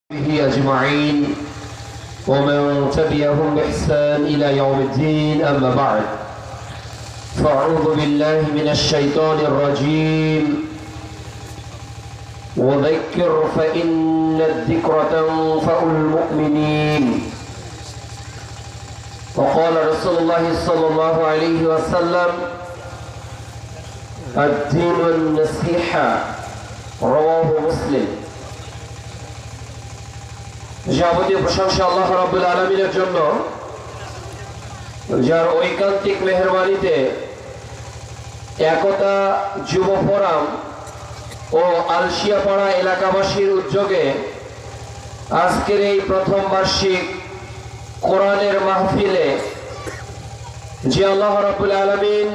به أجمعين ومن تبعهم بإحسان إلى يوم الدين أما بعد فأعوذ بالله من الشيطان الرجيم وذكر فإن الذكر تنفع المؤمنين وقال رسول الله صلى الله عليه وسلم الدين النصيحة رواه مسلم। যাবতীয় প্রশংসা আল্লাহ রাব্বুল আলামিনের জন্য, যার ঐকান্তিক মেহেরবানিতে একতা যুব ফোরাম ও আলশিয়াপাড়া এলাকাবাসীর উদ্যোগে আজকের এই প্রথম বার্ষিক কোরআনের মাহফিলে যে আল্লাহ রাব্বুল আলামিন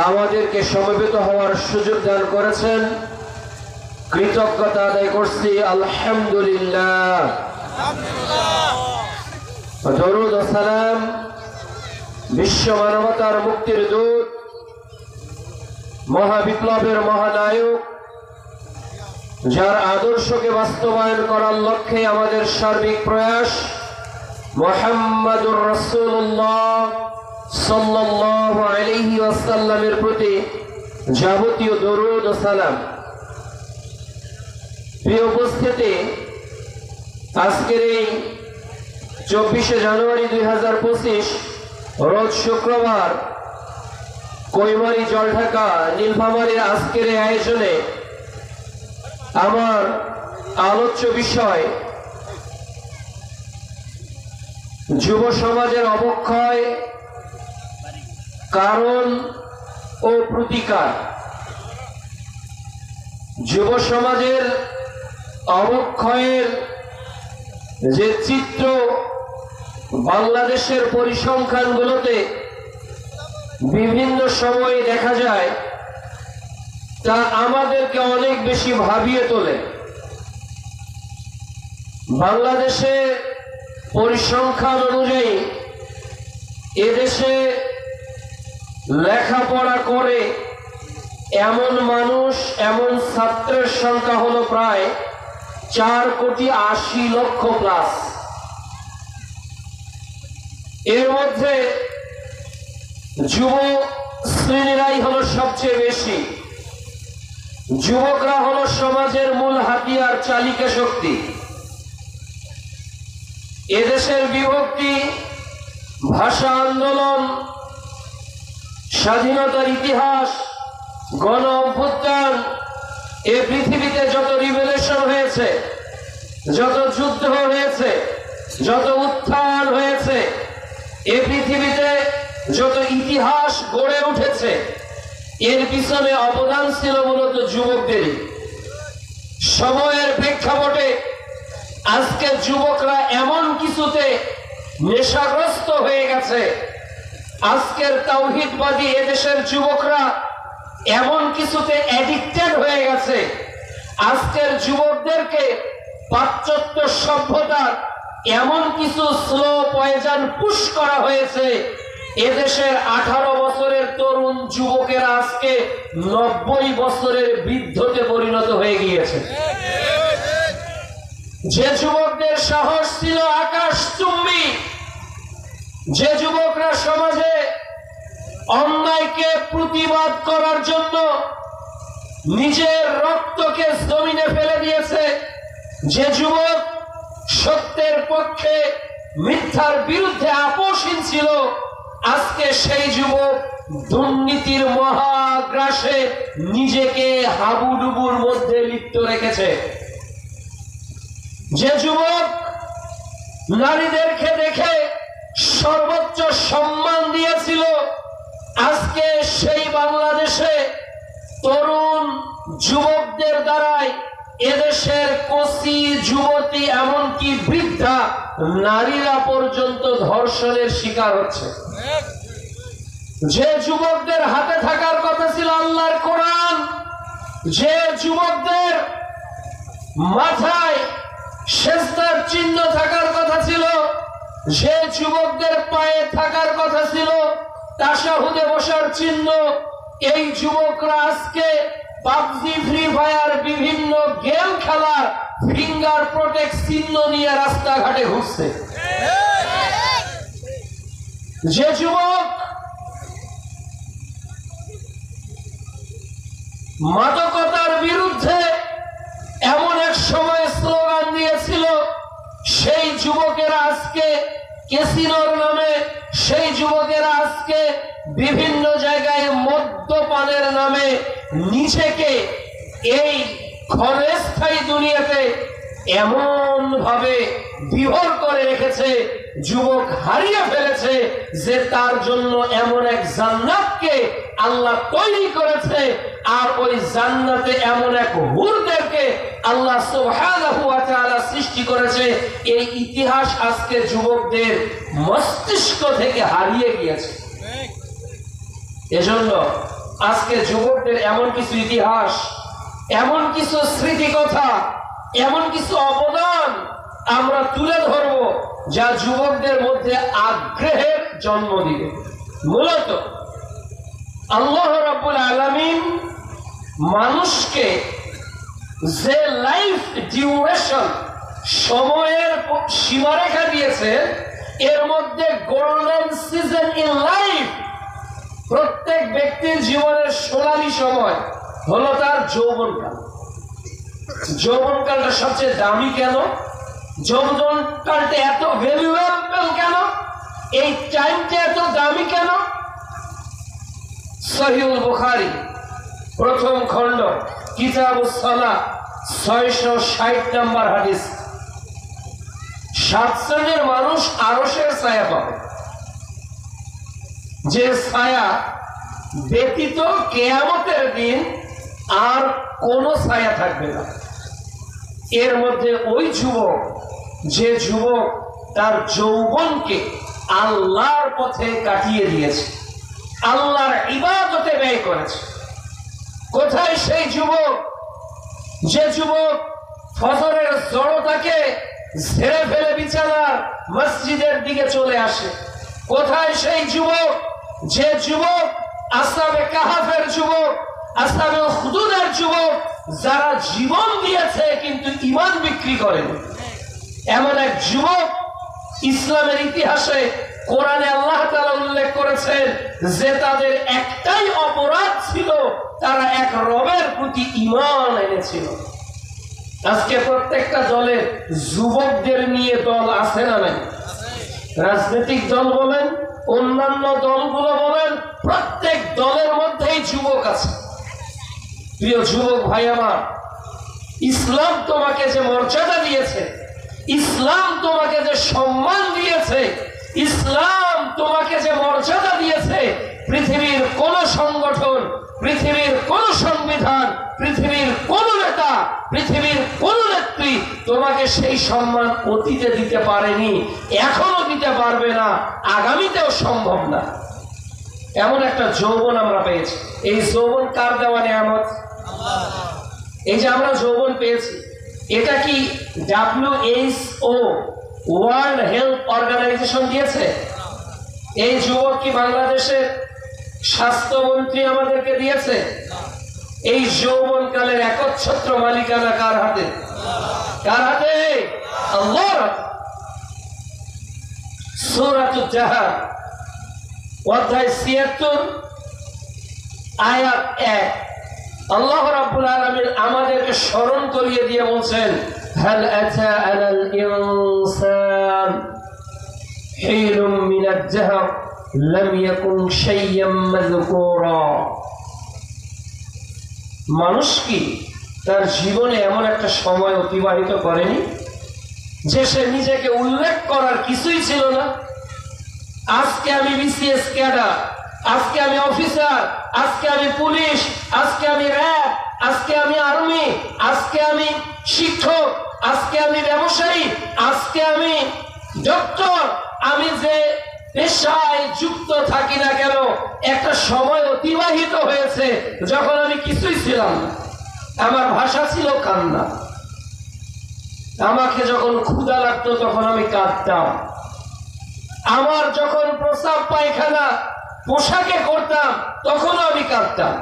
আমাদেরকে সমবেত হওয়ার সুযোগ দান করেছেন, কৃতজ্ঞতা আদায় করছি আলহামদুলিল্লাহ। দরুদ ও সালাম বিশ্ব মানবতার মুক্তির দূত, মহাবিপ্লবের মহানায়ক, যার আদর্শকে বাস্তবায়ন করার লক্ষ্যে আমাদের সার্বিক প্রয়াস, মুহাম্মাদুর রাসূলুল্লাহ সাল্লাল্লাহু আলাইহি ওয়াসাল্লামের প্রতি যাবতীয় দরুদ ও সালাম। প্রিয় উপস্থিতি, আজকের এই 24শে জানুয়ারি 2025 রোজ শুক্রবার কৈমারি জলঢাকা নীলফামারীর আজকের এই আয়োজনে আমার আলোচ্য বিষয় যুব সমাজের অবক্ষয়, কারণ ও প্রতিকার। যুব সমাজের অবক্ষয়ের যে চিত্র বাংলাদেশের পরিসংখ্যানগুলোতে বিভিন্ন সময়ে দেখা যায়, তা আমাদেরকে অনেক বেশি ভাবিয়ে তোলে। বাংলাদেশের পরিসংখ্যান অনুযায়ী এদেশে লেখাপড়া করে এমন মানুষ, এমন ছাত্রের সংখ্যা হলো প্রায় 4,80,00,000 প্লাস। এর মধ্যে যুব শ্রেণীরাই হলো সবচেয়ে বেশি। যুবকরা হলো সমাজের মূল হাতিয়ার, চালিকা শক্তি। এদেশের বিভক্তি, ভাষা আন্দোলন, স্বাধীনতার ইতিহাস, গণ অভ্যুত্থান, এ পৃথিবীতে যত রিভলিউশন হয়েছে, যত যুদ্ধ হয়েছে, যত উত্থান হয়েছে, এ পৃথিবীতে যত ইতিহাস গড়ে উঠেছে, এর পিছনে অবদান ছিল মূলত যুবকদেরই। সময়ের প্রেক্ষাপটে আজকে যুবকরা এমন কিছুতে নেশাগ্রস্ত হয়ে গেছে, আজকের তাওহীদবাদী এদেশের যুবকরা এমন কিছুতে অ্যাডিক্টেড হয়ে গেছে। আজকের যুবকদেরকে পাশ্চাত্য সভ্যতার এমন কিছু স্লো পয়জন পুশ করা হয়েছে, এদেশের 18 বছরের তরুণ যুবকেরা আজকে 90 বছরের বৃদ্ধতে পরিণত হয়ে গিয়েছে। যে যুবকদের সাহস ছিল আকাশচুম্বী, যে যুবকরা সমাজে অন্যায়কে প্রতিবাদ করার জন্য নিজের রক্তকে জমিনে ফেলে দিয়েছে, যে যুবক সত্যের পক্ষে মিথ্যার বিরুদ্ধে আপোষহীন ছিল, আজকে সেই যুবক দুর্নীতির মহাগ্রাসে নিজেকে হাবুডুবুর মধ্যে লিপ্ত রেখেছে। যে যুবক নারীদেরকে দেখে সর্বোচ্চ সম্মান দিয়েছিল, আজকে সেই বাংলাদেশে তরুণ যুবকদের দ্বারাই এদেশের কচি যুবতী, এমনকি বৃদ্ধা নারীরা পর্যন্ত ধর্ষণের শিকার হচ্ছে। যে যুবকদের হাতে থাকার কথা ছিল আল্লাহর কোরআন, যে যুবকদের মাথায় সেজদার চিহ্ন থাকার কথা ছিল, যে যুবকদের পায়ে থাকার কথা ছিল তাশাহুদে বসার চিহ্ন, এই যুবকরা আজকে পাবজি, ফ্রি ফায়ার, বিভিন্ন গেম খেলার ফিঙ্গার প্রোটেক্ট চিহ্ন নিয়ে রাস্তাঘাটে ঘুরছে। যে যুবক মাদকতার বিরুদ্ধে এমন এক সময় স্লোগান দিয়েছিল, সেই যুবকেরা আজকে ক্যাসিনোর নামে, সেই যুবকেরা আজকে বিভিন্ন জায়গায় মদ্যপানের নামে নিজেকে এই ক্ষণস্থায়ী দুনিয়াতে এমন ভাবে বিভোর করে রেখেছে, যুবক হারিয়ে ফেলেছে যে তার জন্য এমন এক জান্নাতকে আল্লাহ তৈরি করেছে, আর ওই জান্নাতে এমন এক হুরদেরকে আল্লাহ সুবহানাহু ওয়া তাআলা সৃষ্টি করেছে। এই ইতিহাস আজকে যুবকদের মস্তিষ্ক থেকে হারিয়ে গিয়েছে। এজন্য আজকে যুবকদের এমন কিছু ইতিহাস, এমন কিছু স্মৃতি কথা, এমন কিছু অবদান আমরা তুলে ধরব যা যুবকদের মধ্যে আগ্রহের জন্ম দিবে। মূলত আল্লাহ রাব্বুল আলামিন মানুষকে যে লাইফ ডিউরেশন, সময়ের সীমারেখা দিয়েছে, এর মধ্যে গোল্ডেন সিজন ইন লাইফ, প্রত্যেক ব্যক্তির জীবনের সোনালী সময় হলো তার যৌবনকাল। যৌবনকালটা সবচেয়ে দামি কেন? যৌবনকালটা এত ভ্যালুয়েবল কেন? এই টাইমটা এত দামি কেন? সহিহুল বুখারী প্রথম খণ্ড কিতাবুস সালাহ 660 নম্বর হাদিস। 7 শ্রেণীর মানুষ আরশের ছায়া পাবে, যে ছায়া ব্যতীত কিয়ামতের দিন আর কোনো ছায়া থাকবে না। এর মধ্যে ওই যুবক, যে যুবক তার যৌবনকে আল্লাহর পথে কাটিয়ে দিয়েছে, আল্লাহর ইবাদতে ব্যয় করেছে। কোথায় সেই যুবক, যে যুবক ফজরের জড়তাকে ঝেড়ে ফেলে বিছানার মসজিদের দিকে চলে আসে? কোথায় সেই যুবক, যে যুবক আসহাবে কাহাফের যুবক, আসহাবে হুদুদের যুবক, যারা জীবন দিয়েছে কিন্তু ঈমান বিক্রি করেনি? এমন এক যুবক ইসলামের ইতিহাসে কোরআনে আল্লাহ তাআলা উল্লেখ করেছেন যে তাদের একটাই অপরাধ ছিল, তারা এক রবের প্রতি ঈমান এনেছিল। আজকে প্রত্যেকটা দলে যুবকদের নিয়ে দল আছে না নাই? রাজনৈতিক দল বলেন, অন্যান্য দলগুলো বলেন, প্রত্যেক দলের মধ্যেই যুবক আছে। প্রিয় যুবক ভাই আমার, ইসলাম তোমাকে যে মর্যাদা দিয়েছে, ইসলাম তোমাকে যে সম্মান দিয়েছে, ইসলাম তোমাকে যে মর্যাদা দিয়েছে, পৃথিবীর কোন সংগঠন, পৃথিবীর কোন সংবিধান, পৃথিবীর কোন নেতা, পৃথিবীর কোন নেত্রী তোমাকে সেই সম্মান অতীতে দিতে পারেনি, এখনো দিতে পারবে না, আগামীতেও সম্ভব না। এমন একটা যৌবন আমরা পেয়েছি। এই যৌবন কার দেওয়া নিয়ামত? এই যে আমরা যৌবন পেয়েছি, এটা কি WHO ওয়ার্ল্ড হেলথ অর্গানাইজেশন দিয়েছে? এই যুবক কি বাংলাদেশের স্বাস্থ্যমন্ত্রী আমাদেরকে দিয়েছে? এই যৌবনকালের একচ্ছত্র মালিকানা কার হাতে? কার হাতে? আল্লাহর হাতে। সূরাতুল জাহার অধ্যায় ৭৬ আয়াত ১ আল্লাহ রাব্বুল আলামিন আমাদেরকে স্মরণ করিয়ে দিয়ে বলছেন, হাল আতা আলাল ইনসান হিলুম মিনাদ জাহর লাম ইয়াকুন শাইয়্যাম মাযকুরা। মানুষ কি তার জীবনে এমন একটা সময় অতিবাহিত করেনি যে সে নিজেকে উল্লেখ করার কিছুই ছিল না? আজকে আমি বিসিএস ক্যাডার, আজকে আমি অফিসার, আজকে আমি পুলিশ, আজকে আমি র্যাব, আজকে আমি আর্মি, আজকে আমি শিক্ষক, আজকে আমি ব্যবসায়ী, আজকে আমি ডক্টর। আমি যে পেশায় যুক্ত থাকি না কেন, একটা সময় অতিবাহিত হয়েছে যখন আমি কিছুই ছিলাম না। আমার ভাষা ছিল কান্না। আমাকে যখন ক্ষুধা লাগতো তখন আমি কাঁদতাম। আমার যখন প্রস্রাব পায়খানা পোশাকে করতাম তখনও আমি কাঁদতাম।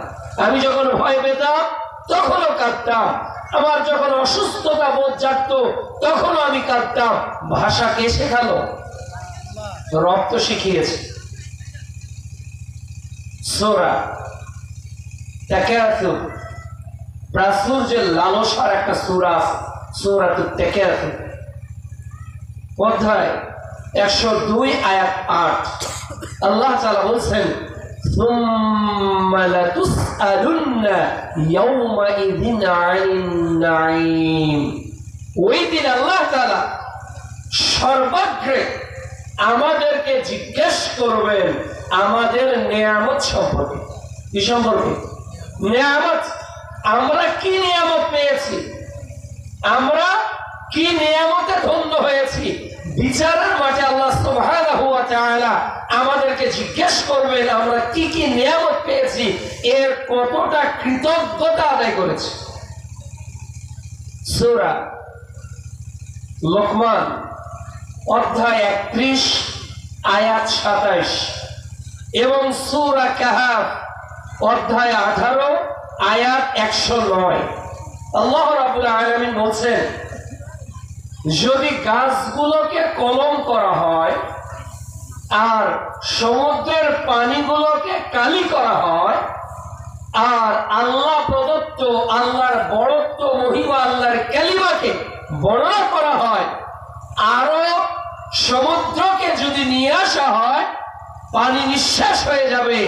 আমি যখন ভয় পেতাম তখনও কাঁদতাম। আমার যখন অসুস্থতা বোধ জাগতো তখন আমি কাঁদতাম। ভাষা কে শেখালো? রব তো শিখিয়েছে। সূরা তাকাসুর, প্রাচুর্যের লালসার একটা সূরা আছে, সূরাতুত তাকাসুর, অধ্যায় 102 আয়াত 8। আল্লাহ তাআলা বলছেন, সুম্মা লাতুসআলুন্না ইয়াওমাইযিন আনিন নাঈম। ওই দিন আল্লাহ তাআলা সর্বাগ্রে আমাদেরকে জিজ্ঞেস করবেন আমাদের নিয়ামত সম্পর্কে। কি সম্পর্কে? নিয়ামত। আমরা কি নিয়ামত পেয়েছি, আমরা কি নিয়ামতে ধন্য হয়েছি। বিচারের মাঠে আল্লাহ সুবহানাহু ওয়া তাআলা আমাদেরকে জিজ্ঞেস করবেন আমরা কি কি নিয়ামত পেয়েছি, এর কতটা কৃতজ্ঞতা আদায় করেছি। সূরা লোকমান অধ্যায় 31 আয়াত 27 এবং সূরা কাহাফ অধ্যায় 18 আয়াত 109। আল্লাহ রাব্বুল আলামিন বলছেন, যদি গাছগুলোকে কলম করা হয় আর সমুদ্রের পানিগুলোকে কালি করা হয় আর আল্লাহ প্রদত্ত আল্লাহর বড়ত্ব মহিমা আল্লাহর কালিমাকে বর্ণনা করা হয়, আরো সমুদ্রকে যদি নিয়ে আসা হয় পানি নিঃশ্বাস হয়ে যাবে।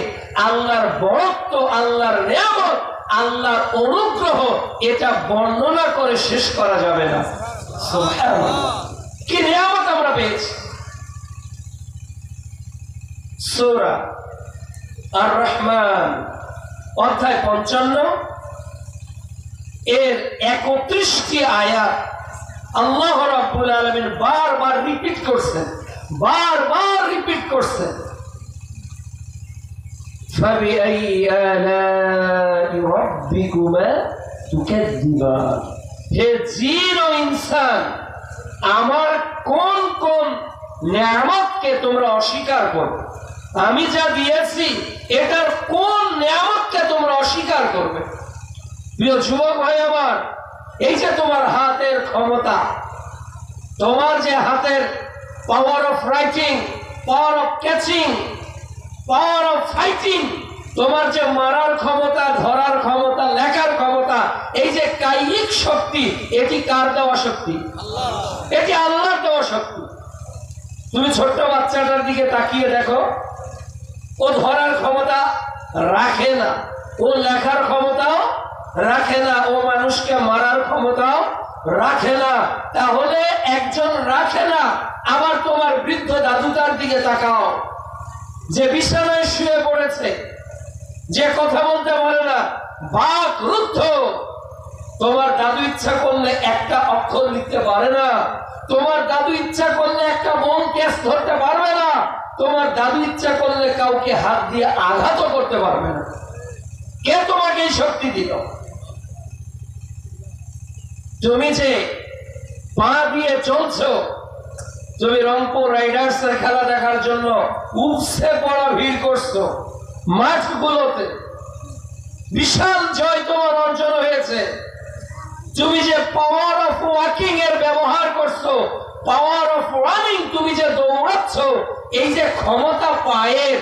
আল্লাহর বড়ত্ব, আল্লাহর নিয়ামত, আল্লাহর অনুগ্রহ এটা বর্ণনা করে শেষ করা যাবে না। সুবহানাল্লাহ, কি নিয়ামত আমরা পেয়েছি। সূরা আর রহমান অধ্যায় 55 এর 31টি আয়াত আল্লাহ রাব্বুল আলামিন বারবার রিপিট করছেন, বারবার রিপিট করছেন। فبأي آلاء ربكما تكذبان। হে জিন ও ইনসান, আমার কোন কোন নিয়ামতকে তোমরা অস্বীকার করবে? আমি যা দিয়েছি এটার কোন নিয়ামতকে তোমরা অস্বীকার করবে? প্রিয় যুবক ভাই আমার, এই যে তোমার হাতের ক্ষমতা, তোমার যে হাতের power of writing, power of catching, power of fighting, তোমার যে মারার ক্ষমতা, ধরার ক্ষমতা, লেখার ক্ষমতা, এই যে কায়িক শক্তি, এটি কার দেওয়া শক্তি? এটি আল্লাহর দেওয়া শক্তি। তুমি ছোট্ট বাচ্চাটার দিকে তাকিয়ে দেখো, ও ধরার ক্ষমতা রাখে না, ও লেখার ক্ষমতাও রাখে না, ও মানুষকে মারার ক্ষমতাও রাখে না। তাহলে একজন রাখে না, আবার তোমার বৃদ্ধ দাদুটার দিকে তাকাও, যে বিছানায় শুয়ে পড়েছে, যে কথা বলতে পারে না, বাক রুদ্ধ। তোমার দাদু ইচ্ছা করলে একটা অক্ষর লিখতে পারে না, তোমার দাদু ইচ্ছা করলে একটা বোম কেস ধরতে পারবে না, তোমার দাদু ইচ্ছা করলে কাউকে হাত দিয়ে আঘাতও করতে পারবে না। কে তোমাকে এই শক্তি দিল? তুমি যে পা দিয়ে চলছো, তুমি রংপুর রাইডার্স এর খেলা দেখার জন্য উপসে পড়া ভিড় করছো মাঠগুলোতে, বিশাল জয় তোমার অর্জন হয়েছে। তুমি যে পাওয়ার অফ ওয়াকিং এর ব্যবহার করছো, পাওয়ার অফ রানিং, তুমি যে দৌড়াচ্ছ, এই যে ক্ষমতা পায়ের,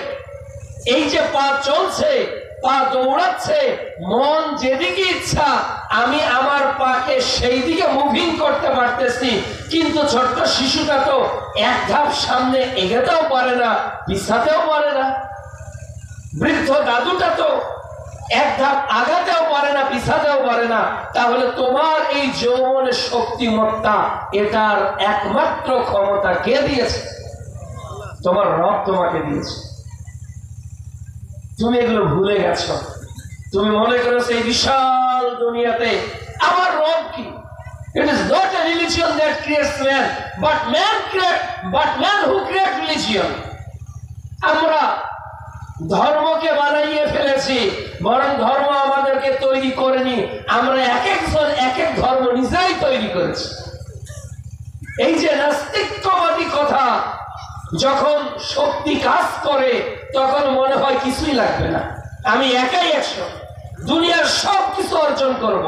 এই যে পা চলছে, পা দৌড়াচ্ছে, মন যেদিকে ইচ্ছা আমি আমার পাকে সেই দিকে মুভিং করতে পারতেছি। কিন্তু ছোট্ট শিশুটা তো এক ধাপ সামনে এগোতেও পারে না, পিছাতেও পারে না। বৃদ্ধ দাদুটা তো এক ধাপ আগাতেও পারে না, পিছাতেও পারে না। তাহলে তোমার এই যৌবনের শক্তিমত্তা, এটার একমাত্র ক্ষমতা কে দিয়েছে? তোমার রব তোমাকে দিয়েছে। তুমি এগুলো ভুলে গেছো। তুমি মনে করেছো এই বিশাল দুনিয়াতে আমার রব কি? It is not a religion that creates man, but man who creates religion. আমরা ধর্মকে বানাইয়ে ফেলেছি, বরং ধর্ম আমাদেরকে তৈরি করেনি। আমরা এক একজন এক এক ধর্ম নিজেই তৈরি করেছি। এই যে নাস্তিকবাদী কথা, যখন শক্তি কাজ করে তখন মনে হয় কিছুই লাগবে না, আমি একাই 100, দুনিয়ার সব কিছু অর্জন করব।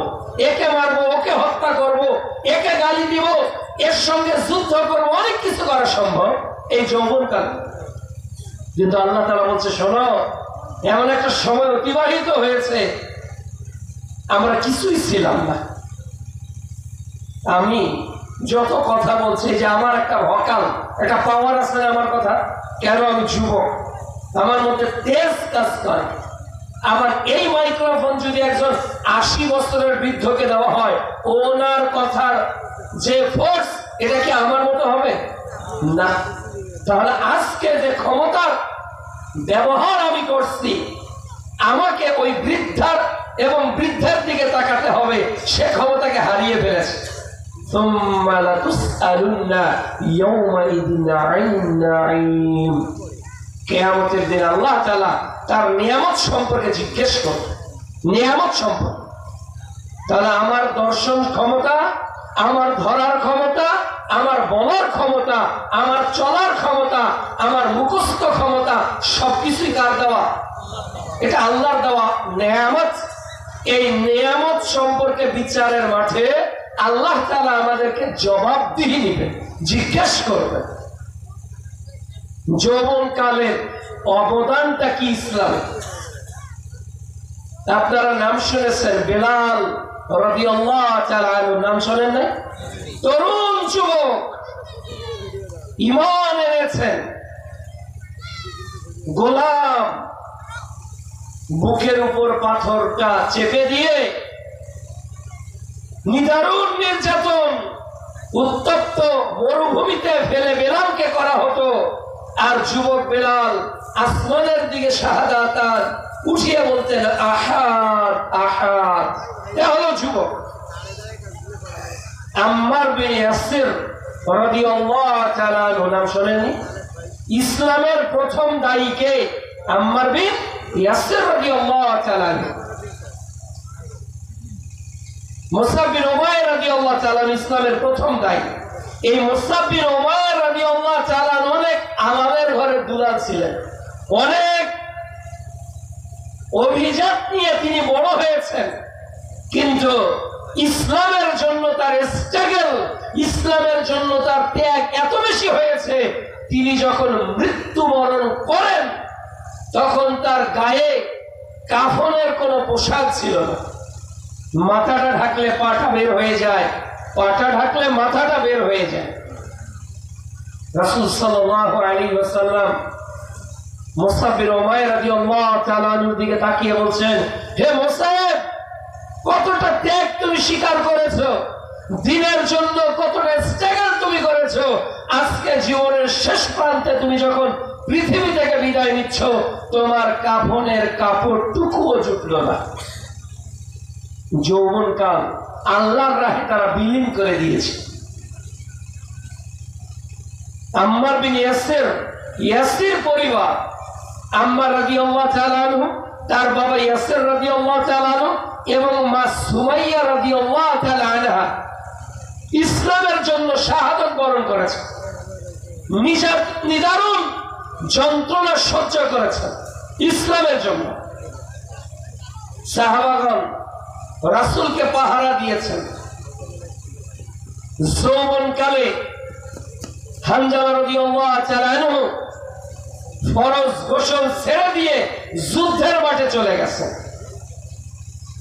একে মারবো, ওকে হত্যা করব, একে গালি দিব, এর সঙ্গে যুদ্ধ করবো, অনেক কিছু করা সম্ভব এই যৌবনকাল। কিন্তু আল্লাহ তাআলা বলছে, শোনো, এমন একটা সময় অতিবাহিত হয়েছে আমরা কিছুই ছিলাম না। আমি যত কথা বলছি যে আমার একটা ভকাল, একটা পাওয়ার আছে আমার কথা, কেন আমি যুবক, আমার মধ্যে তেজ কাজ করে। আবার এই মাইক্রোফোন যদি একজন 80 বছরের বৃদ্ধকে দেওয়া হয়, ওনার কথার যে ফোর্স, এটা কি আমার মতো হবে না? তাহলে আজকে যে ক্ষমতার ব্যবহার আমি করছি, আমাকে ওই বৃদ্ধার এবং বৃদ্ধের দিকে তাকাতে হবে, সে ক্ষমতাকে হারিয়ে ফেলেছে। কিয়ামতের দিন আল্লাহ তাআলা তার নিয়ামত সম্পর্কে জিজ্ঞেস করবে, নিয়ামত সম্পর্কে। তাহলে আমার দর্শন ক্ষমতা, আমার ধরার ক্ষমতা, আমার বলার ক্ষমতা, আমার চলার ক্ষমতা, আমার মুখস্থ ক্ষমতা, সবকিছুই কার দেওয়া? এটা আল্লাহর দেওয়া নিয়ামত। এই নিয়ামত সম্পর্কে বিচারের মাঠে আল্লাহ তাআলা আমাদেরকে জবাবদিহি নেবেন, জিজ্ঞেস করবেন। যৌবনকালের অবদানটা কি ইসলামে? আপনারা নাম শুনেছেন, বেলাল রাদিয়াল্লাহু তাআলা আনহু, নাম শোনেন না? তরুণ যুবক, ঈমান এনেছেন, গোলাম, বুকের উপর পাথরটা চেপে দিয়ে নিদারুণ নির্যাতন, উত্তপ্ত মরুভূমিতে ফেলে বেলালকে করা হতো। আর যুবক বেলাল আসমানের দিকে শাহাদাত উঠিয়ে বলতেন, আহাদ আহাদ। এ হলো যুবক। আম্মার বিন ইয়াসির রাদিয়াল্লাহু তাআলা আনহু, নাম শোনেননি? ইসলামের প্রথম দায়ীকে আম্মার বিন ইয়াসির রাদিয়াল্লাহু তাআলা আনহু। মুসআব বিন উমাইর রাদিয়াল্লাহু তাআলা ইসলামের প্রথম দায়ী। এই মুসআব বিন উমাইর রাদিয়াল্লাহু তাআলা অনেক আলামের ঘরে দুলাল ছিলেন, অনেক অভিজাত নিয়ে তিনি বড় হয়েছেন। কিন্তু ইসলামের জন্য তার স্ট্রাগল, ইসলামের জন্য তার ত্যাগ এত বেশি হয়েছে, তিনি যখন মৃত্যুবরণ করেন তখন তার গায়ে কাফনের কোনো পোশাক ছিল না। মাথাটা ঢাকলে পাটা বের হয়ে যায়, পাটা ঢাকলে মাথাটা বের হয়ে যায়। রাসূল সাল্লাল্লাহু আলাইহি ওয়াসাল্লাম মুসআব বিন উমাইর রাদিয়াল্লাহু তাআলা আনহুর দিকে তাকিয়ে বলছেন, হে মুসআব, কতটা ত্যাগ তুমি স্বীকার করেছো, দ্বীনের জন্য কতটা স্ট্রাগল তুমি করেছো। আজকে জীবনের শেষ প্রান্তে তুমি যখন পৃথিবী থেকে বিদায় নিচ্ছ, তোমার কাফনের কাপড়টুকুও জুটলো না। যৌবনকাল আল্লাহর রাহে তারা বিলীন করে দিয়েছে। আম্মার বিন ইয়াসির, ইয়াসির পরিবার, আম্মার রাদিয়াল্লাহু তাআলা আনহু, তার বাবা ইয়াসির রাদিয়াল্লাহু তাআলা আনহু এবং মা সুমাইয়া রাদিয়াল্লাহু তাআলা আনহা ইসলামের জন্য শাহাদাত বরণ করেছে, নিজের নিদারুণ যন্ত্রণা সহ্য করেছে ইসলামের জন্য। সাহাবাগণ রাসূলকে পাহারা দিয়েছেন। যৌবনকালে হানজালা রাদিয়াল্লাহু তাআলা আনহু ফরজ গোসল ছেড়ে দিয়ে যুদ্ধের মাঠে চলে গেছেন।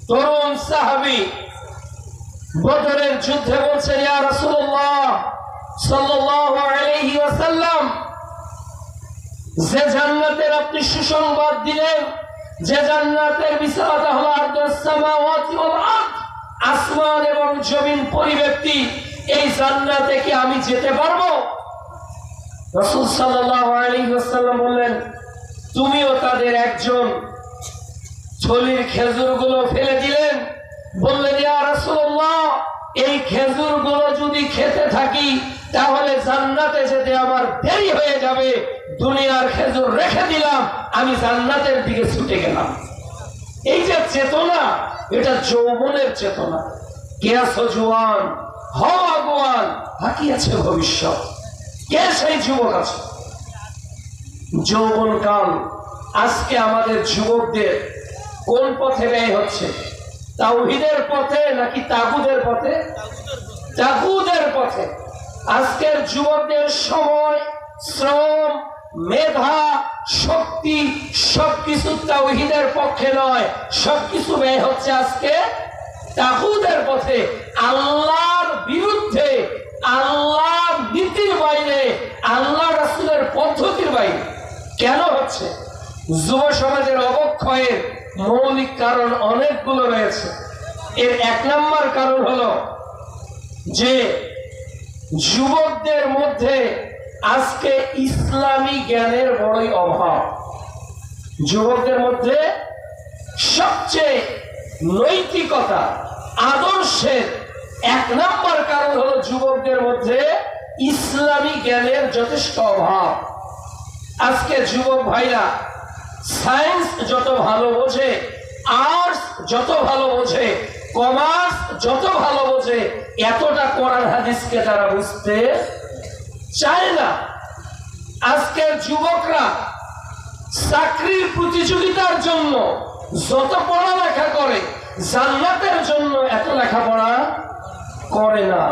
তরুণ সাহাবী বদরের যুদ্ধে বলছেন, ইয়া রাসূলুল্লাহ সাল্লাল্লাহু আলাইহি ওয়াসাল্লাম, যে জান্নাতের আপনি সুসংবাদ দিলেন, যে জান্নাতের বিশালতা হলো আরদুস সামাওয়াতি ওয়াল আরদ, আসমান এবং জমিন পরিব্যাপ্তি, এই জান্নাতে কি আমি যেতে পারবো? রাসূল সাল্লাল্লাহু আলাইহি ওয়াসাল্লাম বললেন, তুমিও তাদের একজন। থলির খেজুরগুলো ফেলে দিলেন, বললেন, ইয়া রাসূলুল্লাহ, এই খেজুরগুলো যদি খেতে থাকি তাহলে জান্নাতে যেতে আমার দেরি হয়ে যাবে। দুনিয়ার খেজুর রেখে দিলাম, আমি জান্নাতের দিকে ছুটে গেলাম। এই যে চেতনা, এটা যৌবনের চেতনা। কে আছো জওয়ান, হও আগুয়ান, বাকি আছে ভবিষ্যৎ। কে সেই যুবক আছে? যৌবনকাল আজকে আমাদের যুবকদের কোন পথে ব্যয় হচ্ছে? তাওহীদের পথে নাকি তাগুদের পথে? তাগুদের পথে। আজকের যুবকদের সময়, শ্রম, মেধা, শক্তি সবকিছু তাওহীদের পক্ষে নয়, সবকিছু ব্যয় হচ্ছে আজকে তাগুদের পথে, আল্লাহর বিরুদ্ধে, আল্লাহর নীতির বাইরে, আল্লাহ রাসূলের পদ্ধতির বাইরে। কেন হচ্ছে? যুব সমাজের অবক্ষয়ের মৌলিক কারণ অনেকগুলো রয়েছে। এর এক নম্বর কারণ হলো যে যুবকদের মধ্যে আজকে ইসলামী জ্ঞানের বড়ই অভাব। যুবকদের মধ্যে সবচেয়ে নৈতিকতা, আদর্শের এক নম্বর কারণ হলো যুবকদের মধ্যে ইসলামী জ্ঞানের যথেষ্ট অভাব। আজকে যুবক ভাইরা সায়েন্স যত ভালো বোঝে, আর্টস যত ভালো বোঝে, কমার্স যত ভালো বোঝে, এতটা কোরআন হাদিসকে তারা বুঝতে চায় না। আজকের যুবকরা চাকরির প্রতিযোগিতার জন্য যত পড়ালেখা করে, জান্নাতের জন্য এত লেখাপড়া করে না।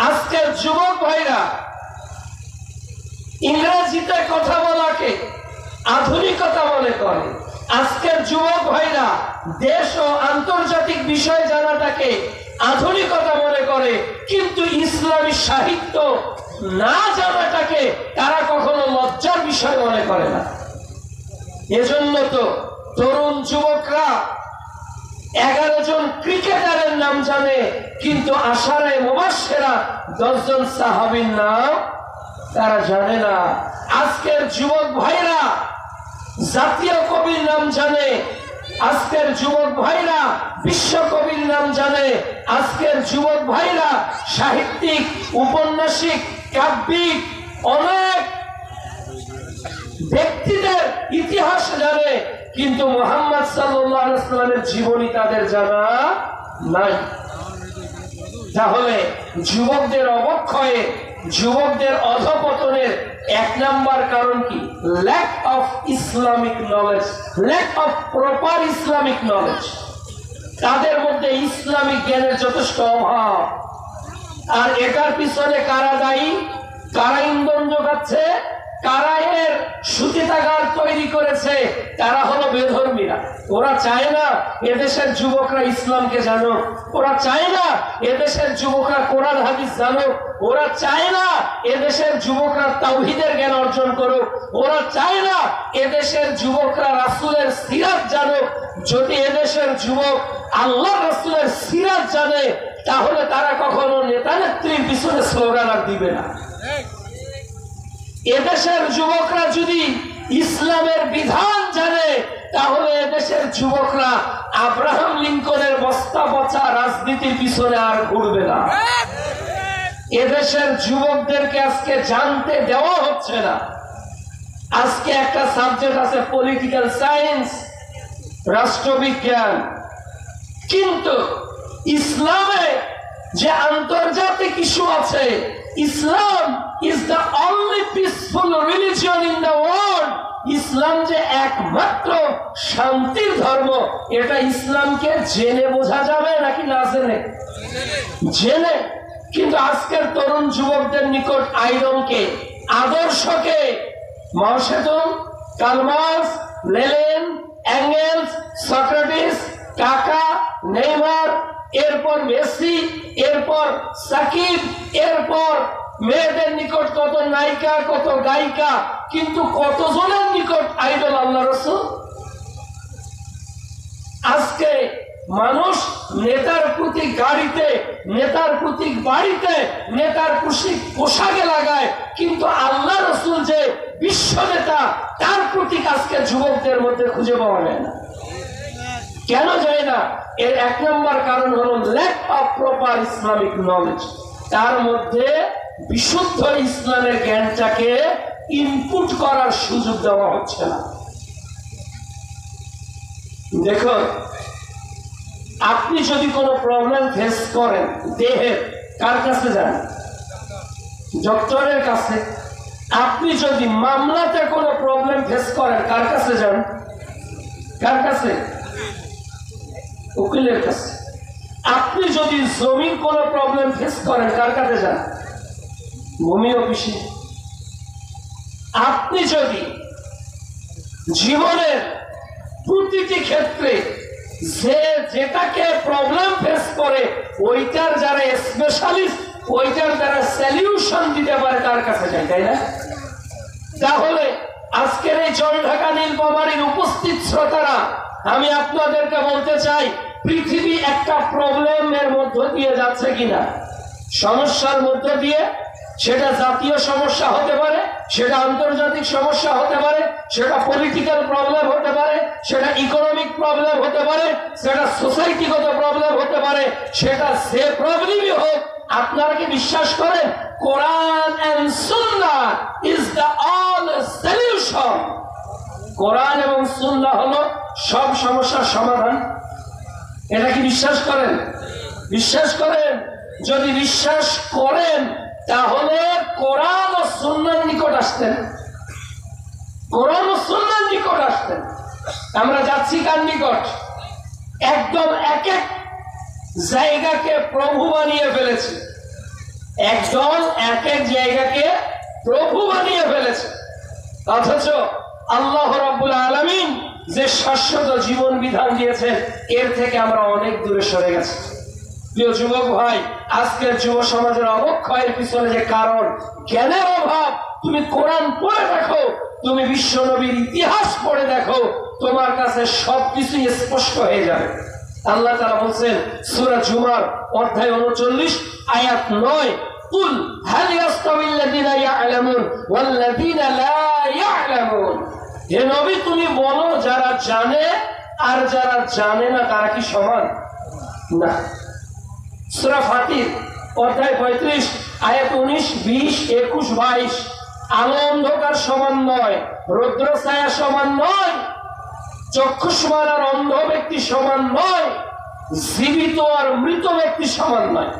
আজকের যুবক ভাইরা ইংরেজিতে কথা বলাকে আধুনিকতা মনে করে। আজকের যুবক ভাইরা দেশ ও আন্তর্জাতিক বিষয় জানাটাকে আধুনিকতা মনে করে, কিন্তু ইসলামী সাহিত্য না জানাটাকে তারা কখনো লজ্জার বিষয় মনে করে না। এজন্য তো তরুণ যুবকরা 11 জন ক্রিকেটারের নাম জানে, কিন্তু আশারায়ে মুবাশশিরা 10 জন সাহাবীর নাম তারা জানে না। আজকের যুবক ভাইরা জাতীয় কবির নাম জানে, আজকের যুবক ভাইরা বিশ্বকবির নাম জানে, আজকের যুবক ভাইরা সাহিত্যিক, উপন্যাসিক, কাব্যিক অনেক ব্যক্তিদের ইতিহাস জানে, কিন্তু মুহাম্মদ সাল্লাল্লাহু আলাইহি ওয়াসাল্লামের জীবনী তাদের জানা নাই। তাহলে যুবকদের অবক্ষয়ে, যুবকদের অধঃপতনের এক নাম্বার কারণ কি? Lack of Islamic knowledge, lack of proper Islamic knowledge. তাদের মধ্যে ইসলামিক জ্ঞানের যথেষ্ট অভাব। আর এটার পিছনে কারা দায়ী? কারা ইন্ধন যোগাচ্ছে? কারা এর সূতিকাগার তৈরি করেছে? তারা হলো বেধর্মীরা। ওরা চায় না এদেশের যুবকরা ইসলামকে জানুক, ওরা চায় না এদেশের যুবকরা কোরআন হাদিস জানুক, ওরা চায় না এদেশের যুবকরা তাওহীদের জ্ঞান অর্জন করুক, ওরা চায় না এদেশের যুবকরা রাসূলের সিরাত জানুক। যদি এদেশের যুবক আল্লাহ রাসূলের সিরাত জানে, তাহলে তারা কখনো নেতা নেত্রীর পিছনে স্লোগান আর দিবে না। এদেশের যুবকরা যদি ইসলামের বিধান জানে, তাহলে এদেশের যুবকরা আব্রাহাম লিঙ্কনের বস্তা পচা রাজনীতির পিছনে আর ঘুরবে না। এদেশের যুবকদেরকে আজকে জানতে দেওয়া হচ্ছে না। আজকে একটা সাবজেক্ট আছে পলিটিক্যাল সায়েন্স, রাষ্ট্রবিজ্ঞান, কিন্তু ইসলামে যে আন্তর্জাতিক ইস্যু আছে, ইসলাম is the only peaceful religion in the world, ইসলাম যে একমাত্র শান্তির ধর্ম, এটা ইসলামকে জেনে বোঝা যাবে নাকি না জেনে? জেনে। কিন্তু আজকের তরুণ যুবকদের নিকট আইরনকে, আদর্শকে, Mao Tsetung, Karl Marx, Lenin, Engels, Socrates, Kaka, Neymar, এরপর মেসি, এরপর সাকিব, এরপর মেয়েদের নিকট কত নায়িকা, কত গায়িকা, কিন্তু কতজনের নিকট আইডল আল্লাহ রাসূল। আজকে মানুষ নেতার প্রতি গাড়িতে, নেতার প্রতি বাড়িতে, নেতার পোশাকে লাগায়, কিন্তু আল্লাহ রাসূল যে বিশ্ব নেতা, তার প্রতীক আজকে যুবকদের মধ্যে খুঁজে পাওয়া যায় না। কেন যায় না? এর এক নম্বর কারণ হলো lack of proper Islamic knowledge. তার মধ্যে বিশুদ্ধ ইসলামের জ্ঞানটাকে ইনপুট করার সুযোগ দেওয়া হচ্ছে না। দেখুন, আপনি যদি কোনো প্রবলেম ফেস করেন দেহের, কার কাছে যান? ডক্টরের কাছে। আপনি যদি মামলাতে কোনো প্রবলেম ফেস করেন, কার কাছে যান? কার কাছে? উকিলের কাছে। আপনি যদি জমির কোনো প্রবলেম ফেস করেন কার কাছে যান? ভূমি অফিসে। আপনি যদি জীবনের প্রতিটি ক্ষেত্রে যে যেটাকে প্রবলেম ফেস করে ওইটার যারা স্পেশালিস্ট, ওইটার যারা সলিউশন দিতে পারে তার কাছে যাই, তাই না? তাহলে আজকের এই জলঢাকা নীলফামারীর উপস্থিত শ্রোতারা, আমি আপনাদেরকে বলতে চাই, পৃথিবী একটা প্রবলেমের মধ্য দিয়ে যাচ্ছে কিনা, সমস্যার মধ্য দিয়ে। সেটা জাতীয় সমস্যা হতে পারে, সেটা আন্তর্জাতিক সমস্যা হতে পারে, সেটা পলিটিক্যাল প্রবলেম হতে পারে, সেটা ইকোনমিক প্রবলেম হতে পারে, সেটা সোসাইটিগত প্রবলেম হতে পারে, সেটা যে প্রবলেমই হোক, আপনারা কি বিশ্বাস করেন কোরআন and Sunnah is the all solution? কোরআন এবং সুন্নাহ হলো সব সমস্যার সমাধান। এটা কি বিশ্বাস করেন? বিশ্বাস করেন? যদি বিশ্বাস করেন তাহলে কোরআন ও সুন্নাহর নিকট আসতেন, কোরআন ও সুন্নাহর নিকট আসতেন। আমরা যাচ্ছি কার নিকট? একদম এক এক জায়গাকে প্রভু বানিয়ে ফেলেছে, একদম এক এক জায়গাকে প্রভু বানিয়ে ফেলেছে। অথচ আল্লাহ রাব্বুল আলামিন যে শাশ্বত জীবন বিধান দিয়েছেন এর থেকে আমরা অনেক দূরে সরে গেছি। প্রিয় যুবক ভাই, আজকের যুব সমাজের অবক্ষয়ের পিছনে যে কারণ, জ্ঞানের অভাব। তুমি কোরআন পড়ে দেখো, তুমি বিশ্ব নবীর ইতিহাস পড়ে দেখো, তোমার কাছে সবকিছু স্পষ্ট হয়ে যাবে। আল্লাহ তাআলা বলছেন সূরা জুমার অধ্যায় 39 আয়াত 9, কুল হাল ইয়াস্তাবিল্লাযিনা ইয়ালামুন ওয়াল্লাযিনা লা ইয়ালামুন। হে নবী, তুমি বলো, যারা জানে আর যারা জানে না তারা কি সমান? না। সূরা ফাতির অধ্যায় 35 আয়াত 19, 20, 21, 22, আলো অন্ধকার সমান নয়, রৌদ্র ছায়া সমান নয়, চক্ষুষ্মান আর অন্ধ ব্যক্তি সমান নয়, জীবিত আর মৃত ব্যক্তি সমান নয়।